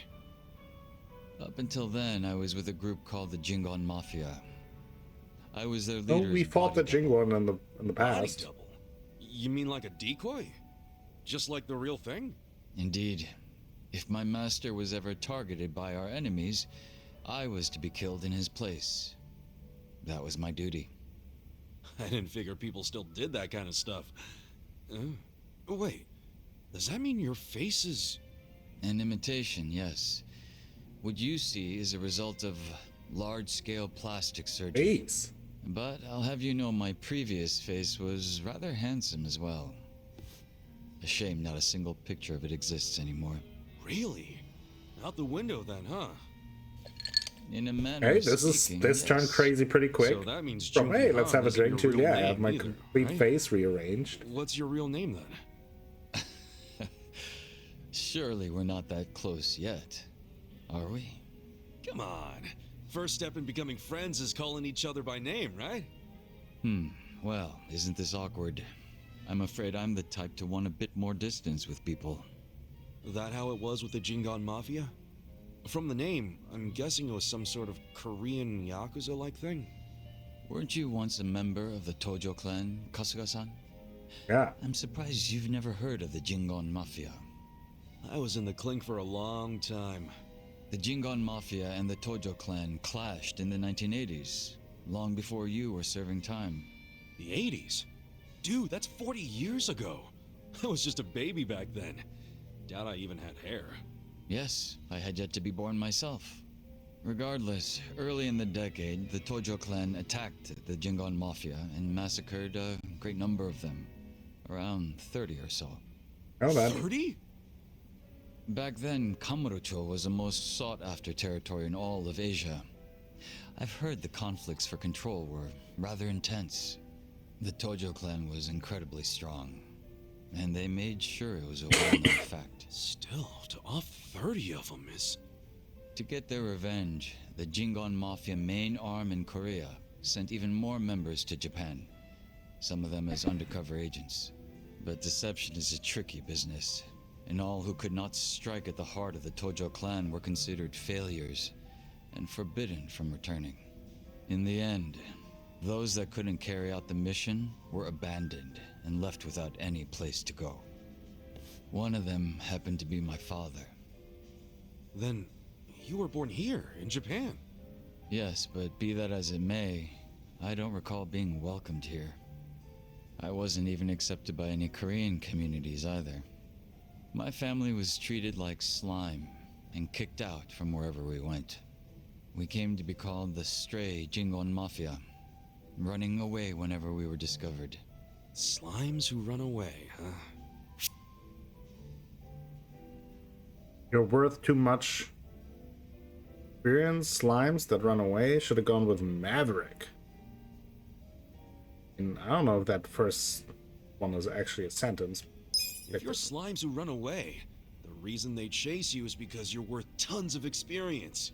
Up until then, I was with a group called the Jingon Mafia. I was their Oh, leader. we fought the Jingon in the Body past. double? You mean like a decoy? Just like the real thing? Indeed. If my master was ever targeted by our enemies, I was to be killed in his place. That was my duty. I didn't figure people still did that kind of stuff. Wait, does that mean your face is... An imitation, yes. What you see is a result of large-scale plastic surgery. Jeez. But I'll have you know my previous face was rather handsome as well. A shame not a single picture of it exists anymore. Really? Out the window then, huh? In a manner Hey, of speaking, this turned yes. craady pretty quick. So that means From hey, Junpei let's Han have a isn't drink your too. real Yeah, I have name my either, complete right? face rearranged. What's your real name then? Surely we're not that close yet, are we? Come on. First step in becoming friends is calling each other by name, right? Well, isn't this awkward? I'm afraid I'm the type to want a bit more distance with people. That how it was with the Jingon Mafia? From the name, I'm guessing it was some sort of Korean Yakuza-like thing. Weren't you once a member of the Tojo clan, Kasuga-san? Yeah. I'm surprised you've never heard of the Jingon Mafia. I was in the clink for a long time. The Jingon Mafia and the Tojo clan clashed in the 1980s, long before you were serving time. The 80s? Dude, that's 40 years ago. I was just a baby back then. Doubt I even had hair. Yes, I had yet to be born myself. Regardless, early in the decade, the Tojo clan attacked the Jingon Mafia and massacred a great number of them. Around 30 or so. Oh, man. 30? Back then, Kamurocho was the most sought-after territory in all of Asia. I've heard the conflicts for control were rather intense. The Tojo clan was incredibly strong, and they made sure it was a well-known fact. Still, to off 30 of them is... To get their revenge, the Jingon Mafia main arm in Korea sent even more members to Japan, some of them as undercover agents. But deception is a tricky business, and all who could not strike at the heart of the Tojo clan were considered failures and forbidden from returning. In the end, those that couldn't carry out the mission were abandoned and left without any place to go. One of them happened to be my father. Then, you were born here, in Japan. Yes, but be that as it may, I don't recall being welcomed here. I wasn't even accepted by any Korean communities either. My family was treated like slime and kicked out from wherever we went. We came to be called the Stray Jingon Mafia, running away whenever we were discovered. Slimes who run away, huh? You're worth too much. Experience slimes that run away. Should have gone with Maverick. And I don't know if that first one is actually a sentence. If you're slimes who run away, the reason they chase you is because you're worth tons of experience.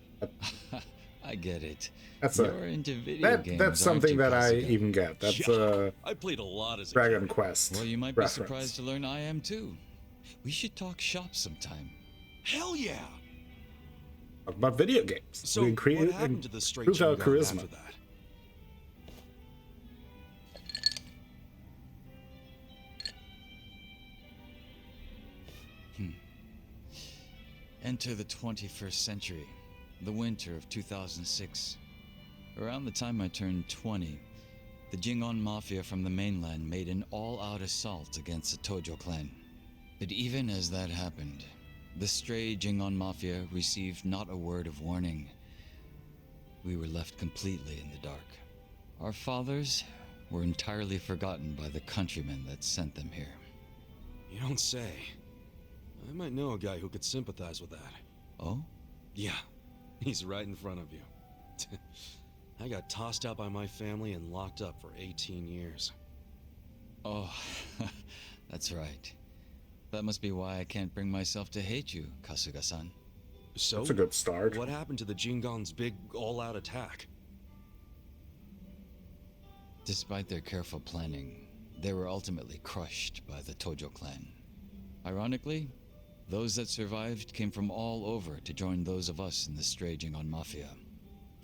I get it. That's You're into video games, that's something aren't that you, I Kasuga? even get. That's Yeah, I played a lot as a Dragon kid. Quest. Well, you might be reference. surprised to learn I am too. We should talk shop sometime. Hell yeah! Talk about video games. So, We create what happened to the straight improve our Jingon charisma. after that? Enter the 21st century, the winter of 2006. Around the time I turned 20, the Jingon Mafia from the mainland made an all-out assault against the Tojo clan. But even as that happened, the stray Jingon Mafia received not a word of warning. We were left completely in the dark. Our fathers were entirely forgotten by the countrymen that sent them here. You don't say. I might know a guy who could sympathize with that. Oh? Yeah, he's right in front of you. I got tossed out by my family and locked up for 18 years. Oh, that's right. That must be why I can't bring myself to hate you, Kasuga-san. So, That's a good start. what happened to the Jingon's big all-out attack? Despite their careful planning, they were ultimately crushed by the Tojo clan. Ironically, those that survived came from all over to join those of us in the stray Jingon Mafia.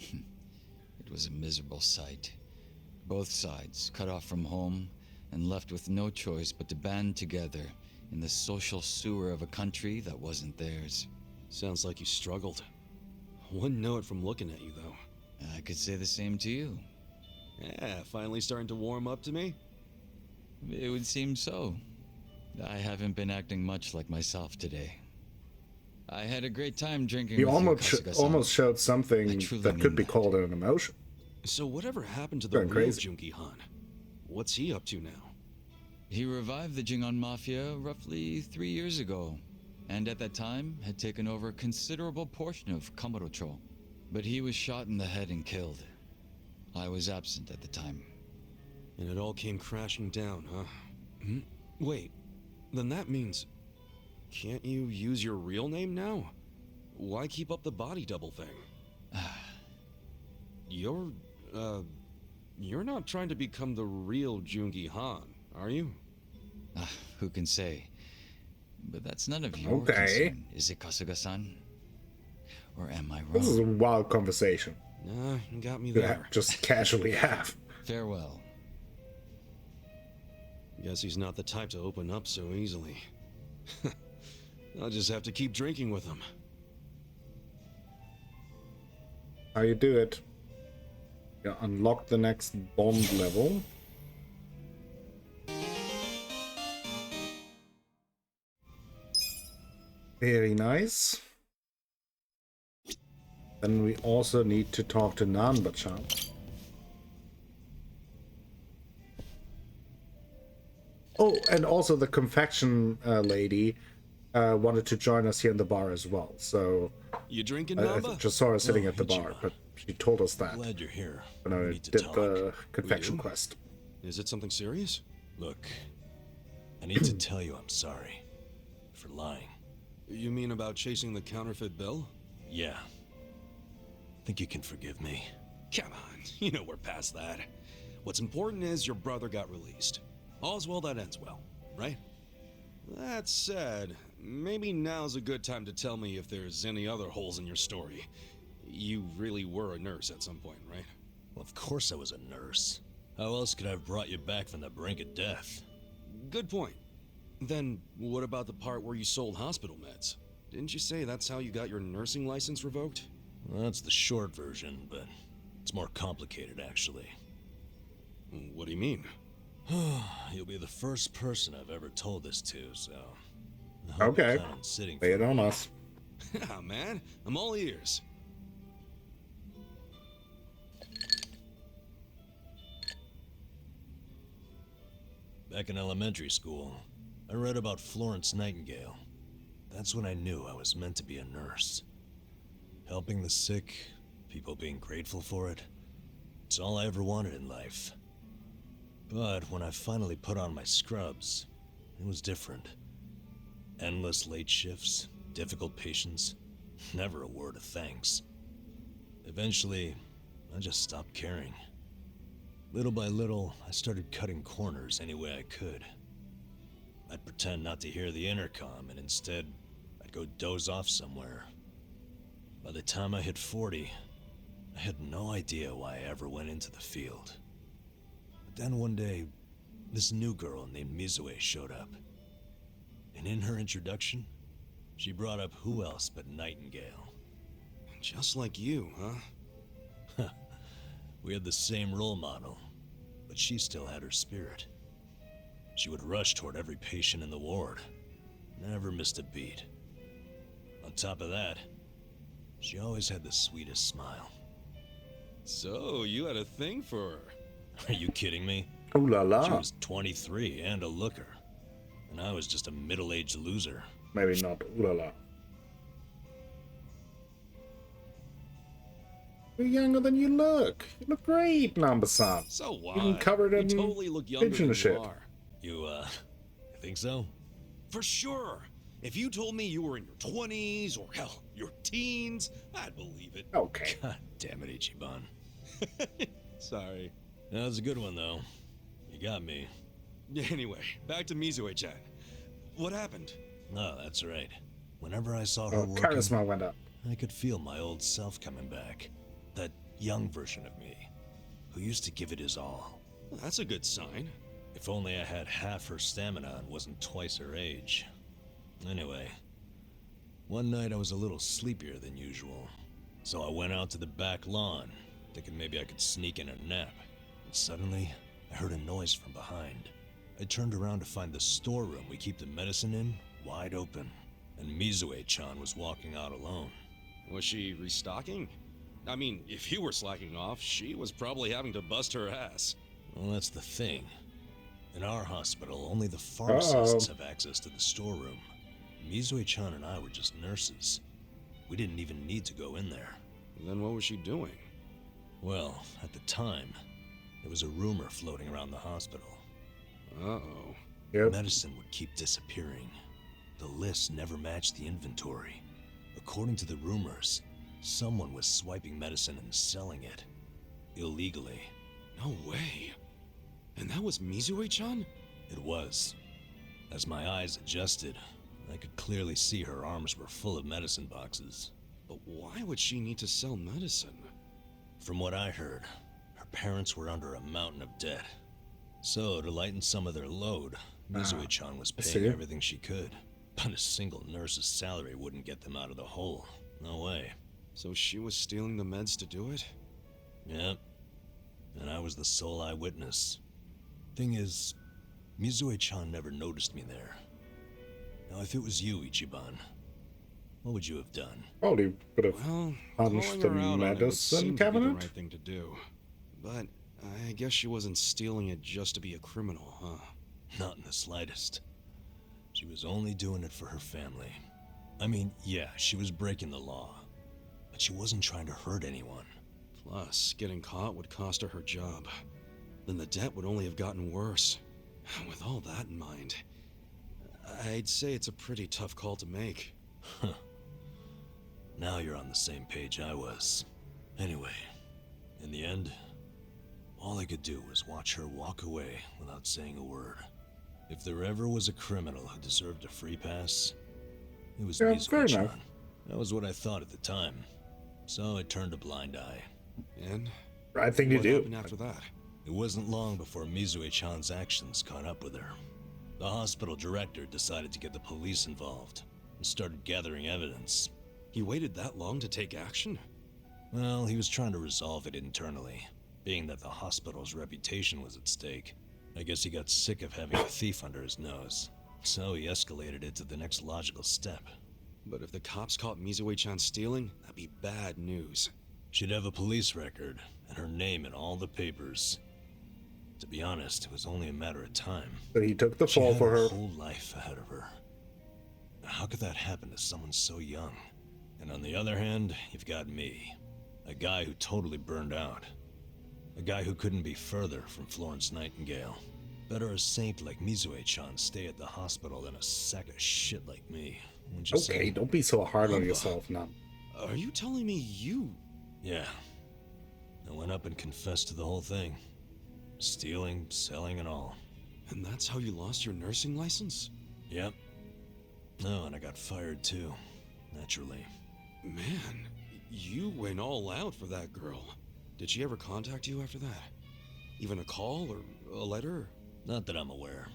It was a miserable sight. Both sides cut off from home and left with no choice but to band together in the social sewer of a country that wasn't theirs. Sounds like you struggled. Wouldn't know it from looking at you, though. I could say the same to you. Yeah, finally starting to warm up to me? It would seem so. I haven't been acting much like myself today. I had a great time drinking He with almost you, Kasuga-san. almost showed something I truly that mean could be that. called an emotion. So whatever happened to the Going real crazy. Junki Han? What's he up to now? He revived the Jingon Mafia roughly 3 years ago, and at that time had taken over a considerable portion of Kamurocho. But he was shot in the head and killed. I was absent at the time. And it all came crashing down, huh? Wait, then that means... Can't you use your real name now? Why keep up the body double thing? You're not trying to become the real Jungi Han, are you? Who can say? But that's none of your Okay. concern, is it, Kasuga-san? Or am I This is a wrong? wild conversation. Nah, you got me You there. just casually have. Farewell. Guess he's not the type to open up so easily. I'll just have to keep drinking with him. How you do it? You unlock the next bond level. Very nice. Then we also need to talk to Nanba-chan. Oh, and also the confection lady wanted to join us here in the bar as well. So You drinking, I Namba? just saw her sitting Oh, at the bar, Ichiban. but she told us that Glad you're here. when We I need to did talk. the confection do? quest. Is it something serious? Look, I need to tell you I'm sorry for lying. You mean about chasing the counterfeit bill? Yeah. Think you can forgive me? Come on, you know we're past that. What's important is your brother got released. All's well that ends well, right? That said, maybe now's a good time to tell me if there's any other holes in your story. You really were a nurse at some point, right? Well, of course I was a nurse. How else could I have brought you back from the brink of death? Good point. Then what about the part where you sold hospital meds? Didn't you say that's how you got your nursing license revoked? Well, that's the short version, but it's more complicated, actually. What do you mean? You'll be the first person I've ever told this to, so... I hope Okay. you plan on sitting Lay for it on us. Yeah, man, I'm all ears. Back in elementary school, I read about Florence Nightingale. That's when I knew I was meant to be a nurse. Helping the sick, people being grateful for it, it's all I ever wanted in life. But when I finally put on my scrubs, it was different. Endless late shifts, difficult patients, never a word of thanks. Eventually, I just stopped caring. Little by little, I started cutting corners any way I could. I'd pretend not to hear the intercom, and instead, I'd go doze off somewhere. By the time I hit 40, I had no idea why I ever went into the field. But then one day, this new girl named Mizue showed up. And in her introduction, she brought up who else but Nightingale. Just like you, huh? We had the same role model, but she still had her spirit. She would rush toward every patient in the ward, never missed a beat. On top of that, she always had the sweetest smile. So, you had a thing for her. Are you kidding me? Ooh la She la. was 23 and a looker, and I was just a middle-aged loser. Maybe not ooh la la. You're younger than you look. You look great, Namba-san. So what? Even covered in you totally look younger pigeon than you shit. are. You think so? For sure. If you told me you were in your 20s or hell, your teens, I'd believe it. Okay. God damn it, Ichiban. Sorry. That was a good one, though. You got me. Anyway, back to Mizue-chan. What happened? No, that's right. Whenever I saw her Oh, working, charisma went up. I could feel my old self coming back. That young version of me, who used to give it his all. That's a good sign. If only I had half her stamina and wasn't twice her age. Anyway, one night I was a little sleepier than usual, so I went out to the back lawn, thinking maybe I could sneak in a nap. And suddenly, I heard a noise from behind. I turned around to find the storeroom we keep the medicine in wide open, and Mizue-chan was walking out alone. Was she restocking? I mean, if you were slacking off, she was probably having to bust her ass. Well, that's the thing. In our hospital, only the pharmacists have access to the storeroom. Mizue-chan and I were just nurses. We didn't even need to go in there. Then what was she doing? Well, at the time, there was a rumor floating around the hospital. Uh-oh. Yep. Medicine would keep disappearing. The list never matched the inventory. According to the rumors, someone was swiping medicine and selling it. Illegally. No way. And that was Mizue-chan? It was. As my eyes adjusted, I could clearly see her arms were full of medicine boxes. But why would she need to sell medicine? From what I heard, her parents were under a mountain of debt. So, to lighten some of their load, Mizue-chan was I paying see. everything she could. But a single nurse's salary wouldn't get them out of the hole. No way. So she was stealing the meds to do it? Yep. And I was the sole eyewitness. Thing is, Mizue-chan never noticed me there. Now, if it was you, Ichiban, what would you have done? Probably would have Well, punched calling the her out on it would medicine seem to be cabinet. the right thing to do. But I guess she wasn't stealing it just to be a criminal, huh? Not in the slightest. She was only doing it for her family. I mean, yeah, she was breaking the law, but she wasn't trying to hurt anyone. Plus, getting caught would cost her her job. Then the debt would only have gotten worse. With all that in mind, I'd say it's a pretty tough call to make. Now you're on the same page I was. Anyway, in the end, all I could do was watch her walk away without saying a word. If there ever was a criminal who deserved a free pass, it was Yeah, fair Mizue-chan. enough. That was what I thought at the time. So I turned a blind eye. And I think you what do. happened after that? It wasn't long before Mizue-chan's actions caught up with her. The hospital director decided to get the police involved and started gathering evidence. He waited that long to take action? Well, he was trying to resolve it internally, being that the hospital's reputation was at stake. I guess he got sick of having a thief under his nose, so he escalated it to the next logical step. But if the cops caught Mizue-chan stealing, that'd be bad news. She'd have a police record and her name in all the papers. To be honest, it was only a matter of time. So he took the She fall had for a her. whole life ahead of her. How could that happen to someone so young? And on the other hand, you've got me. A guy who totally burned out. A guy who couldn't be further from Florence Nightingale. Better a saint like Mizue-chan stay at the hospital than a sack of shit like me. Wouldn't you Okay, say? don't be so hard on Namba. yourself now. Are you telling me you... Yeah. I went up and confessed to the whole thing. Stealing, selling, and all. And that's how you lost your nursing license? Yep. No, and I got fired too. Naturally. Man, you went all out for that girl. Did she ever contact you after that? Even a call or a letter? Not that I'm aware.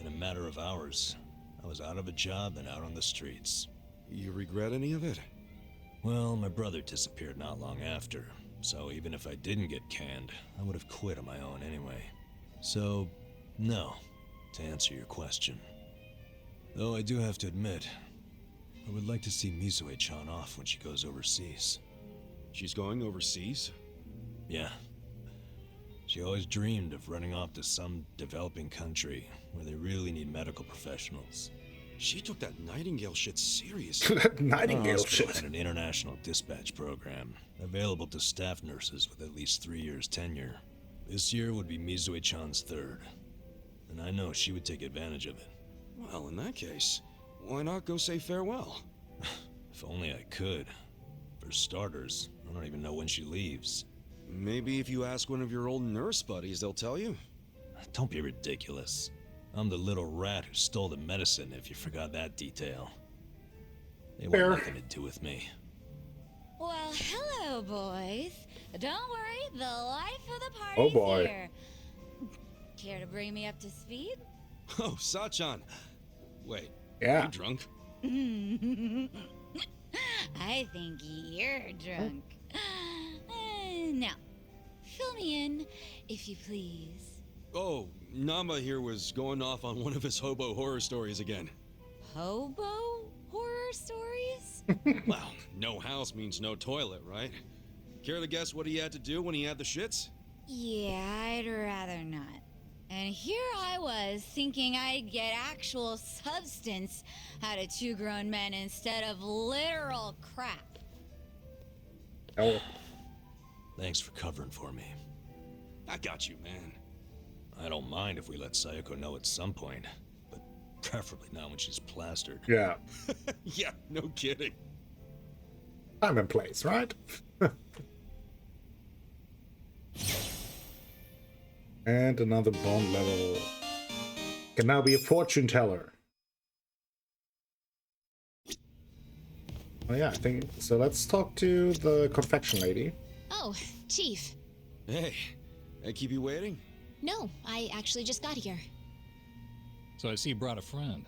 In a matter of hours, I was out of a job and out on the streets. You regret any of it? Well, my brother disappeared not long after, so even if I didn't get canned, I would have quit on my own anyway. So, no, to answer your question. Though I do have to admit, I would like to see Mizue-chan off when she goes overseas. She's going overseas? Yeah. She always dreamed of running off to some developing country where they really need medical professionals. She took that Nightingale shit seriously. That Nightingale Hospital shit. had an international dispatch program available to staff nurses with at least 3 years tenure. This year would be Mizue-chan's third, and I know she would take advantage of it. Well, in that case, why not go say farewell? If only I could. For starters, I don't even know when she leaves. Maybe if you ask one of your old nurse buddies, they'll tell you. Don't be ridiculous. I'm the little rat who stole the medicine, if you forgot that detail. They Fair. want nothing to do with me. Well, hello, boys. Don't worry, the life of the party's Oh, boy. here. Care to bring me up to speed? Oh, Sachan. Wait, Yeah. you drunk? I think you're drunk. Now, fill me in, if you please. Oh, Nama here was going off on one of his hobo horror stories again. Hobo horror stories? Well, no house means no toilet, right? Care to guess what he had to do when he had the shits? Yeah, I'd rather not. And here I was thinking I'd get actual substance out of two grown men instead of literal crap. Oh, Thanks for covering for me. I got you, man. I don't mind if we let Sayoko know at some point, but preferably not when she's plastered. yeah. Yeah, no kidding. Time and place, right? And another bond level. Can now be a fortune teller. Oh yeah, I think so. Let's talk to the confection lady. Oh, Chief. Hey, I keep you waiting? No, I actually just got here. So I see you brought a friend.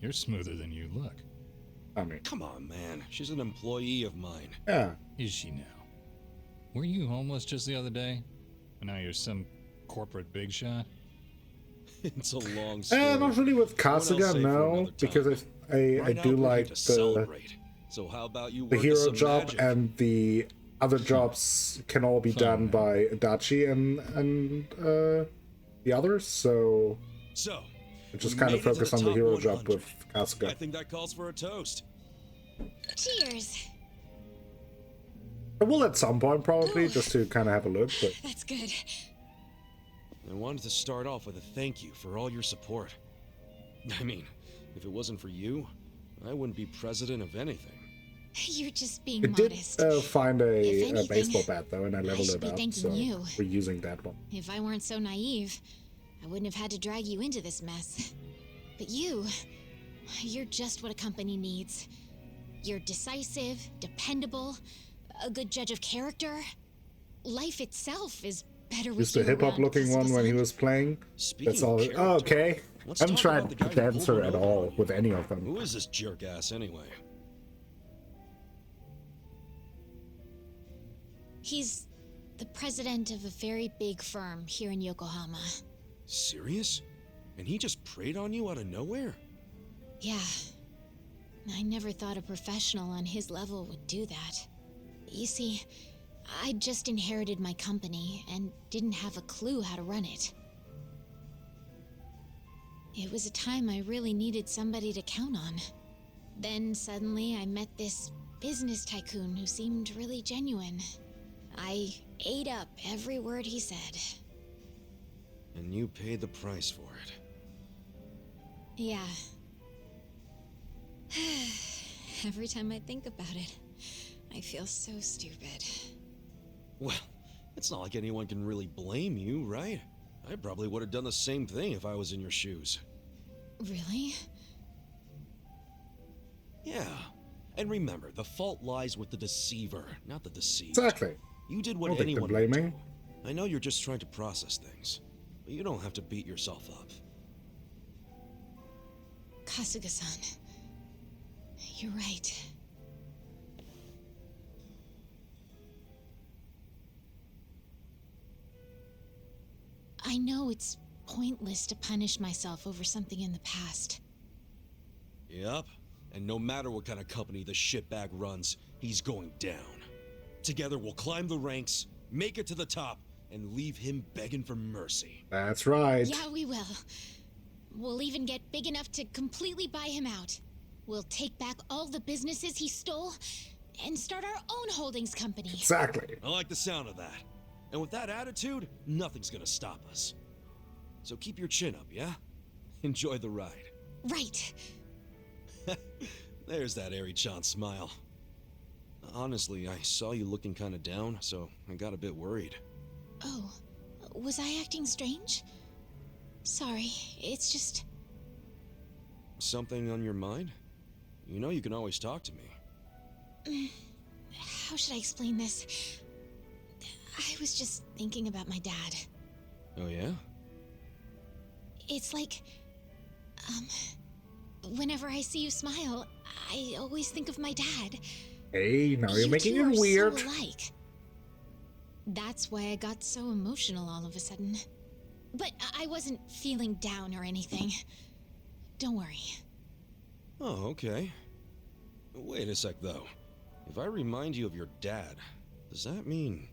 You're smoother than you look. I mean, Come on, man. She's an employee of mine. yeah. Is she now? Were you homeless just the other day? And now you're some corporate big shot? It's a long story. Not really with One else Kasuga, say for no, another time. because I Right do now, we're here like to the celebrate. So how about you the work us hero some job magic? and the other jobs can all be done by Adachi and the others. So So, I just we kind of made it to focus on the top hero job 100. with I Kasuga. think that calls for a toast. Cheers. I will at some point probably, just to kind of have a look. But That's good. I wanted to start off with a thank you for all your support. I mean, if it wasn't for you, I wouldn't be president of anything. You're just being I did modest. find If a anything, baseball bat though, and I leveled should it be up. thanking So you. we're using that one. If I weren't so naive, I wouldn't have had to drag you into this mess. But you're just what a company needs. You're decisive, dependable, a good judge of character. Life itself is better with Just the you hip hop around, looking one when he Kasuga-san. was playing. Speaking That's all. of Oh, character, okay. let's I haven't talk tried about the guy who Dancer pulled at one over all on you. with any of them. Who is this jerk ass anyway? He's the president of a very big firm here in Yokohama. Serious? And he just preyed on you out of nowhere? Yeah. I never thought a professional on his level would do that. You see, I just inherited my company and didn't have a clue how to run it. It was a time I really needed somebody to count on. Then suddenly I met this business tycoon who seemed really genuine. I ate up every word he said. And you paid the price for it. Yeah. Every time I think about it, I feel so stupid. Well, it's not like anyone can really blame you, right? I probably would have done the same thing if I was in your shoes. Really? Yeah. And remember, the fault lies with the deceiver, not the deceived. Exactly. You did I what don't think they're anyone would blaming. do. I know you're just trying to process things, but you don't have to beat yourself up. Kasuga-san. You're right. I know it's pointless to punish myself over something in the past. Yep. And no matter what kind of company the shitbag runs, he's going down. Together we'll climb the ranks, make it to the top, and leave him begging for mercy. That's right. Yeah, we will. We'll even get big enough to completely buy him out. We'll take back all the businesses he stole and start our own holdings company. Exactly. I like the sound of that. And with that attitude, nothing's gonna stop us. So keep your chin up, yeah? Enjoy the ride. Right. There's that Eri-chan smile. Honestly, I saw you looking kinda down, so I got a bit worried. Oh, was I acting strange? Sorry, it's just... Something on your mind? You know you can always talk to me. How should I explain this? I was just thinking about my dad. Oh yeah? It's like... whenever I see you smile, I always think of my dad. Hey, now you're making two it are weird. So alike. That's why I got so emotional all of a sudden. But I wasn't feeling down or anything. Don't worry. Oh, okay. Wait a sec, though. If I remind you of your dad, does that mean...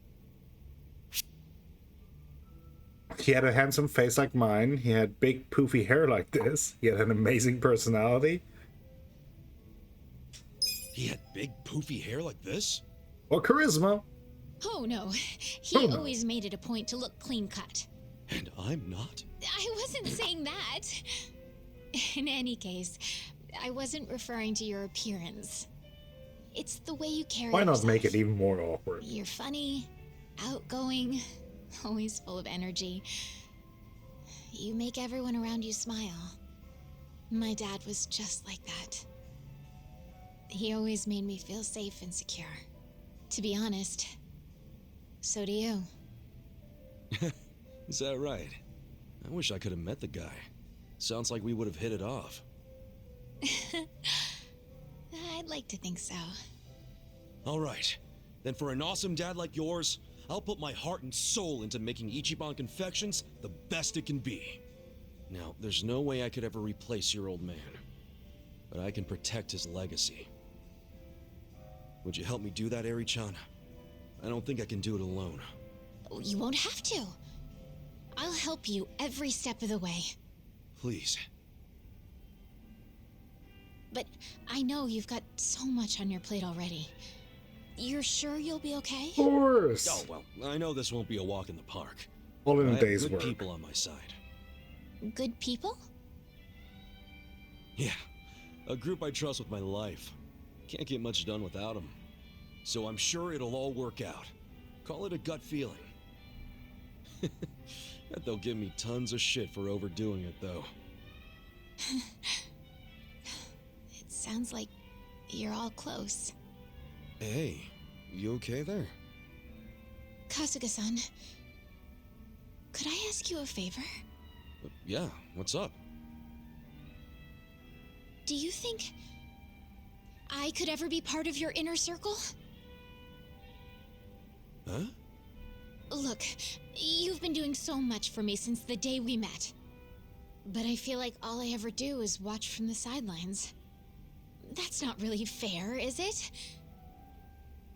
He had a handsome face like mine. He had big poofy hair like this. He had an amazing personality. He had big poofy hair like this? Or charisma. Oh no, he always made it a point to look clean cut. And I'm not? I wasn't saying that. In any case, I wasn't referring to your appearance. It's the way you carry Why not yourself. make it even more awkward? You're funny, outgoing, always full of energy. You make everyone around you smile. My dad was just like that. He always made me feel safe and secure. To be honest, so do you. Is that right? I wish I could have met the guy. Sounds like we would have hit it off. I'd like to think so. All right. Then for an awesome dad like yours, I'll put my heart and soul into making Ichiban Confections the best it can be. Now, there's no way I could ever replace your old man, but I can protect his legacy. Would you help me do that, Eri-chan? I don't think I can do it alone. You won't have to. I'll help you every step of the way. Please. But I know you've got so much on your plate already. You're sure you'll be okay? Of course. Oh, well, I know this won't be a walk in the park. All in I a have day's good work. people on my side. Good people? Yeah, a group I trust with my life. Can't get much done without them. So I'm sure it'll all work out. Call it a gut feeling. Bet they'll give me tons of shit for overdoing it, though. It sounds like you're all close. Hey, you okay there? Kasuga-san, could I ask you a favor? Yeah, what's up? Do you think I could ever be part of your inner circle? Huh? Look, you've been doing so much for me since the day we met. But I feel like all I ever do is watch from the sidelines. That's not really fair, is it?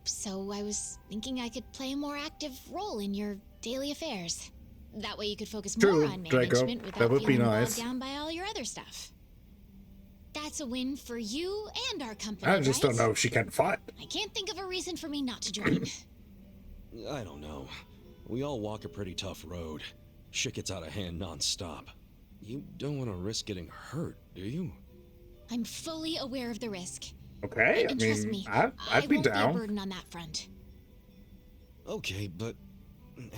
So I was thinking I could play a more active role in your daily affairs. That way you could focus more True, on Draco. management without That would be feeling nice. bogged down by all your other stuff. That's a win for you and our company, I just right? don't know if she can fight. I can't think of a reason for me not to join. I don't know. We all walk a pretty tough road. Shit gets out of hand non-stop. You don't want to risk getting hurt, do you? I'm fully aware of the risk. Okay, And I trust mean, me, I'd be won't be a down. burden on that front. Okay, but...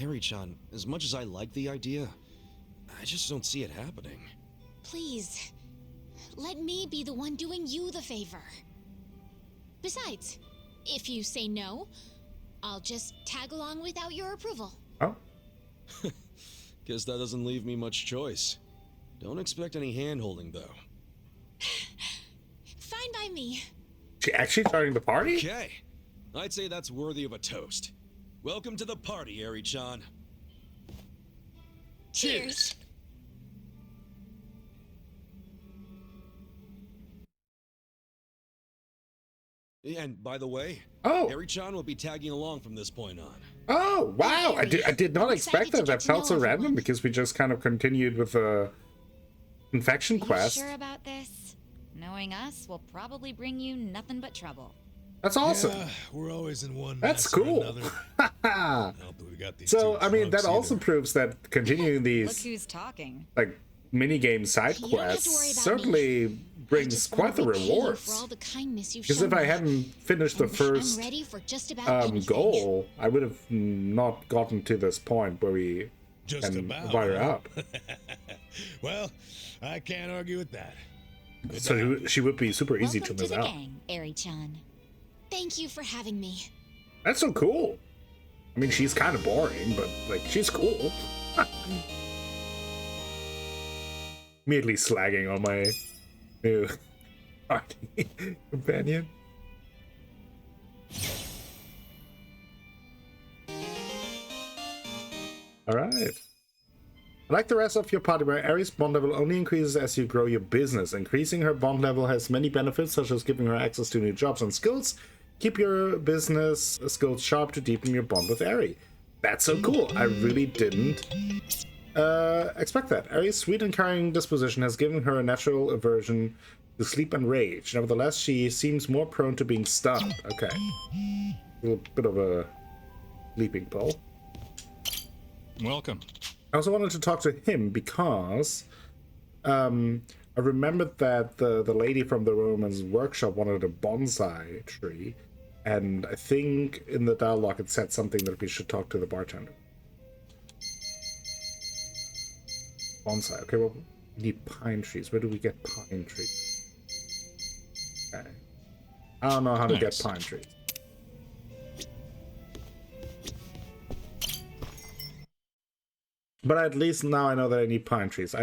Eri-chan, as much as I like the idea, I just don't see it happening. Please, let me be the one doing you the favor. Besides, if you say no, I'll just tag along without your approval. Oh, Guess that doesn't leave me much choice. Don't expect any hand-holding, though. Fine by me. she actually joining the party? Okay, I'd say that's worthy of a toast. Welcome to the party, Eri-chan. Cheers. And by the way, Oh. Eri-chan will be tagging along from this point on. Oh, wow. I did not I'm expect excited to that. That get to felt know so random everyone. because we just kind of continued with the Infection Are you quest. sure about this? Knowing us will probably bring you nothing but trouble. That's awesome. Yeah, we're always in one. That's mess or cool. another. Not that we got these So, two I mean, that drunks also either. proves that continuing Look these who's talking. like mini-game side You don't have to quests worry about certainly I brings just quite the wanna repay you rewards. for all the kindness you've Because shown if I me. hadn't finished the And first I'm ready for just about anything. goal, I would have not gotten to this point where we Just can about. invite her huh? up. Well, I can't argue with that. Good So night. she would be super easy Welcome to miss the out. gang, Eri-chan. Thank you for having me. That's so cool. I mean, she's kind of boring, but like she's cool. Immediately slagging on my new party companion. All right. Like the rest of your party, where Aries' bond level only increases as you grow your business. Increasing her bond level has many benefits, such as giving her access to new jobs and skills. Keep your business skills sharp to deepen your bond with Aerie. That's so cool. I really didn't expect that. Aerie's sweet and caring disposition has given her a natural aversion to sleep and rage. Nevertheless, she seems more prone to being stunned. Okay. A little bit of a sleeping pill. Welcome. I also wanted to talk to him because I remembered that the lady from the Roman's workshop wanted a bonsai tree, and I think in the dialogue it said something that we should talk to the bartender. Bonsai. Okay, well, we need pine trees. Where do we get pine trees? Okay. I don't know how to get Nice. pine trees. But at least now I know that I need pine trees.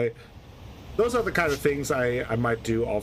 Those are the kind of things I might do off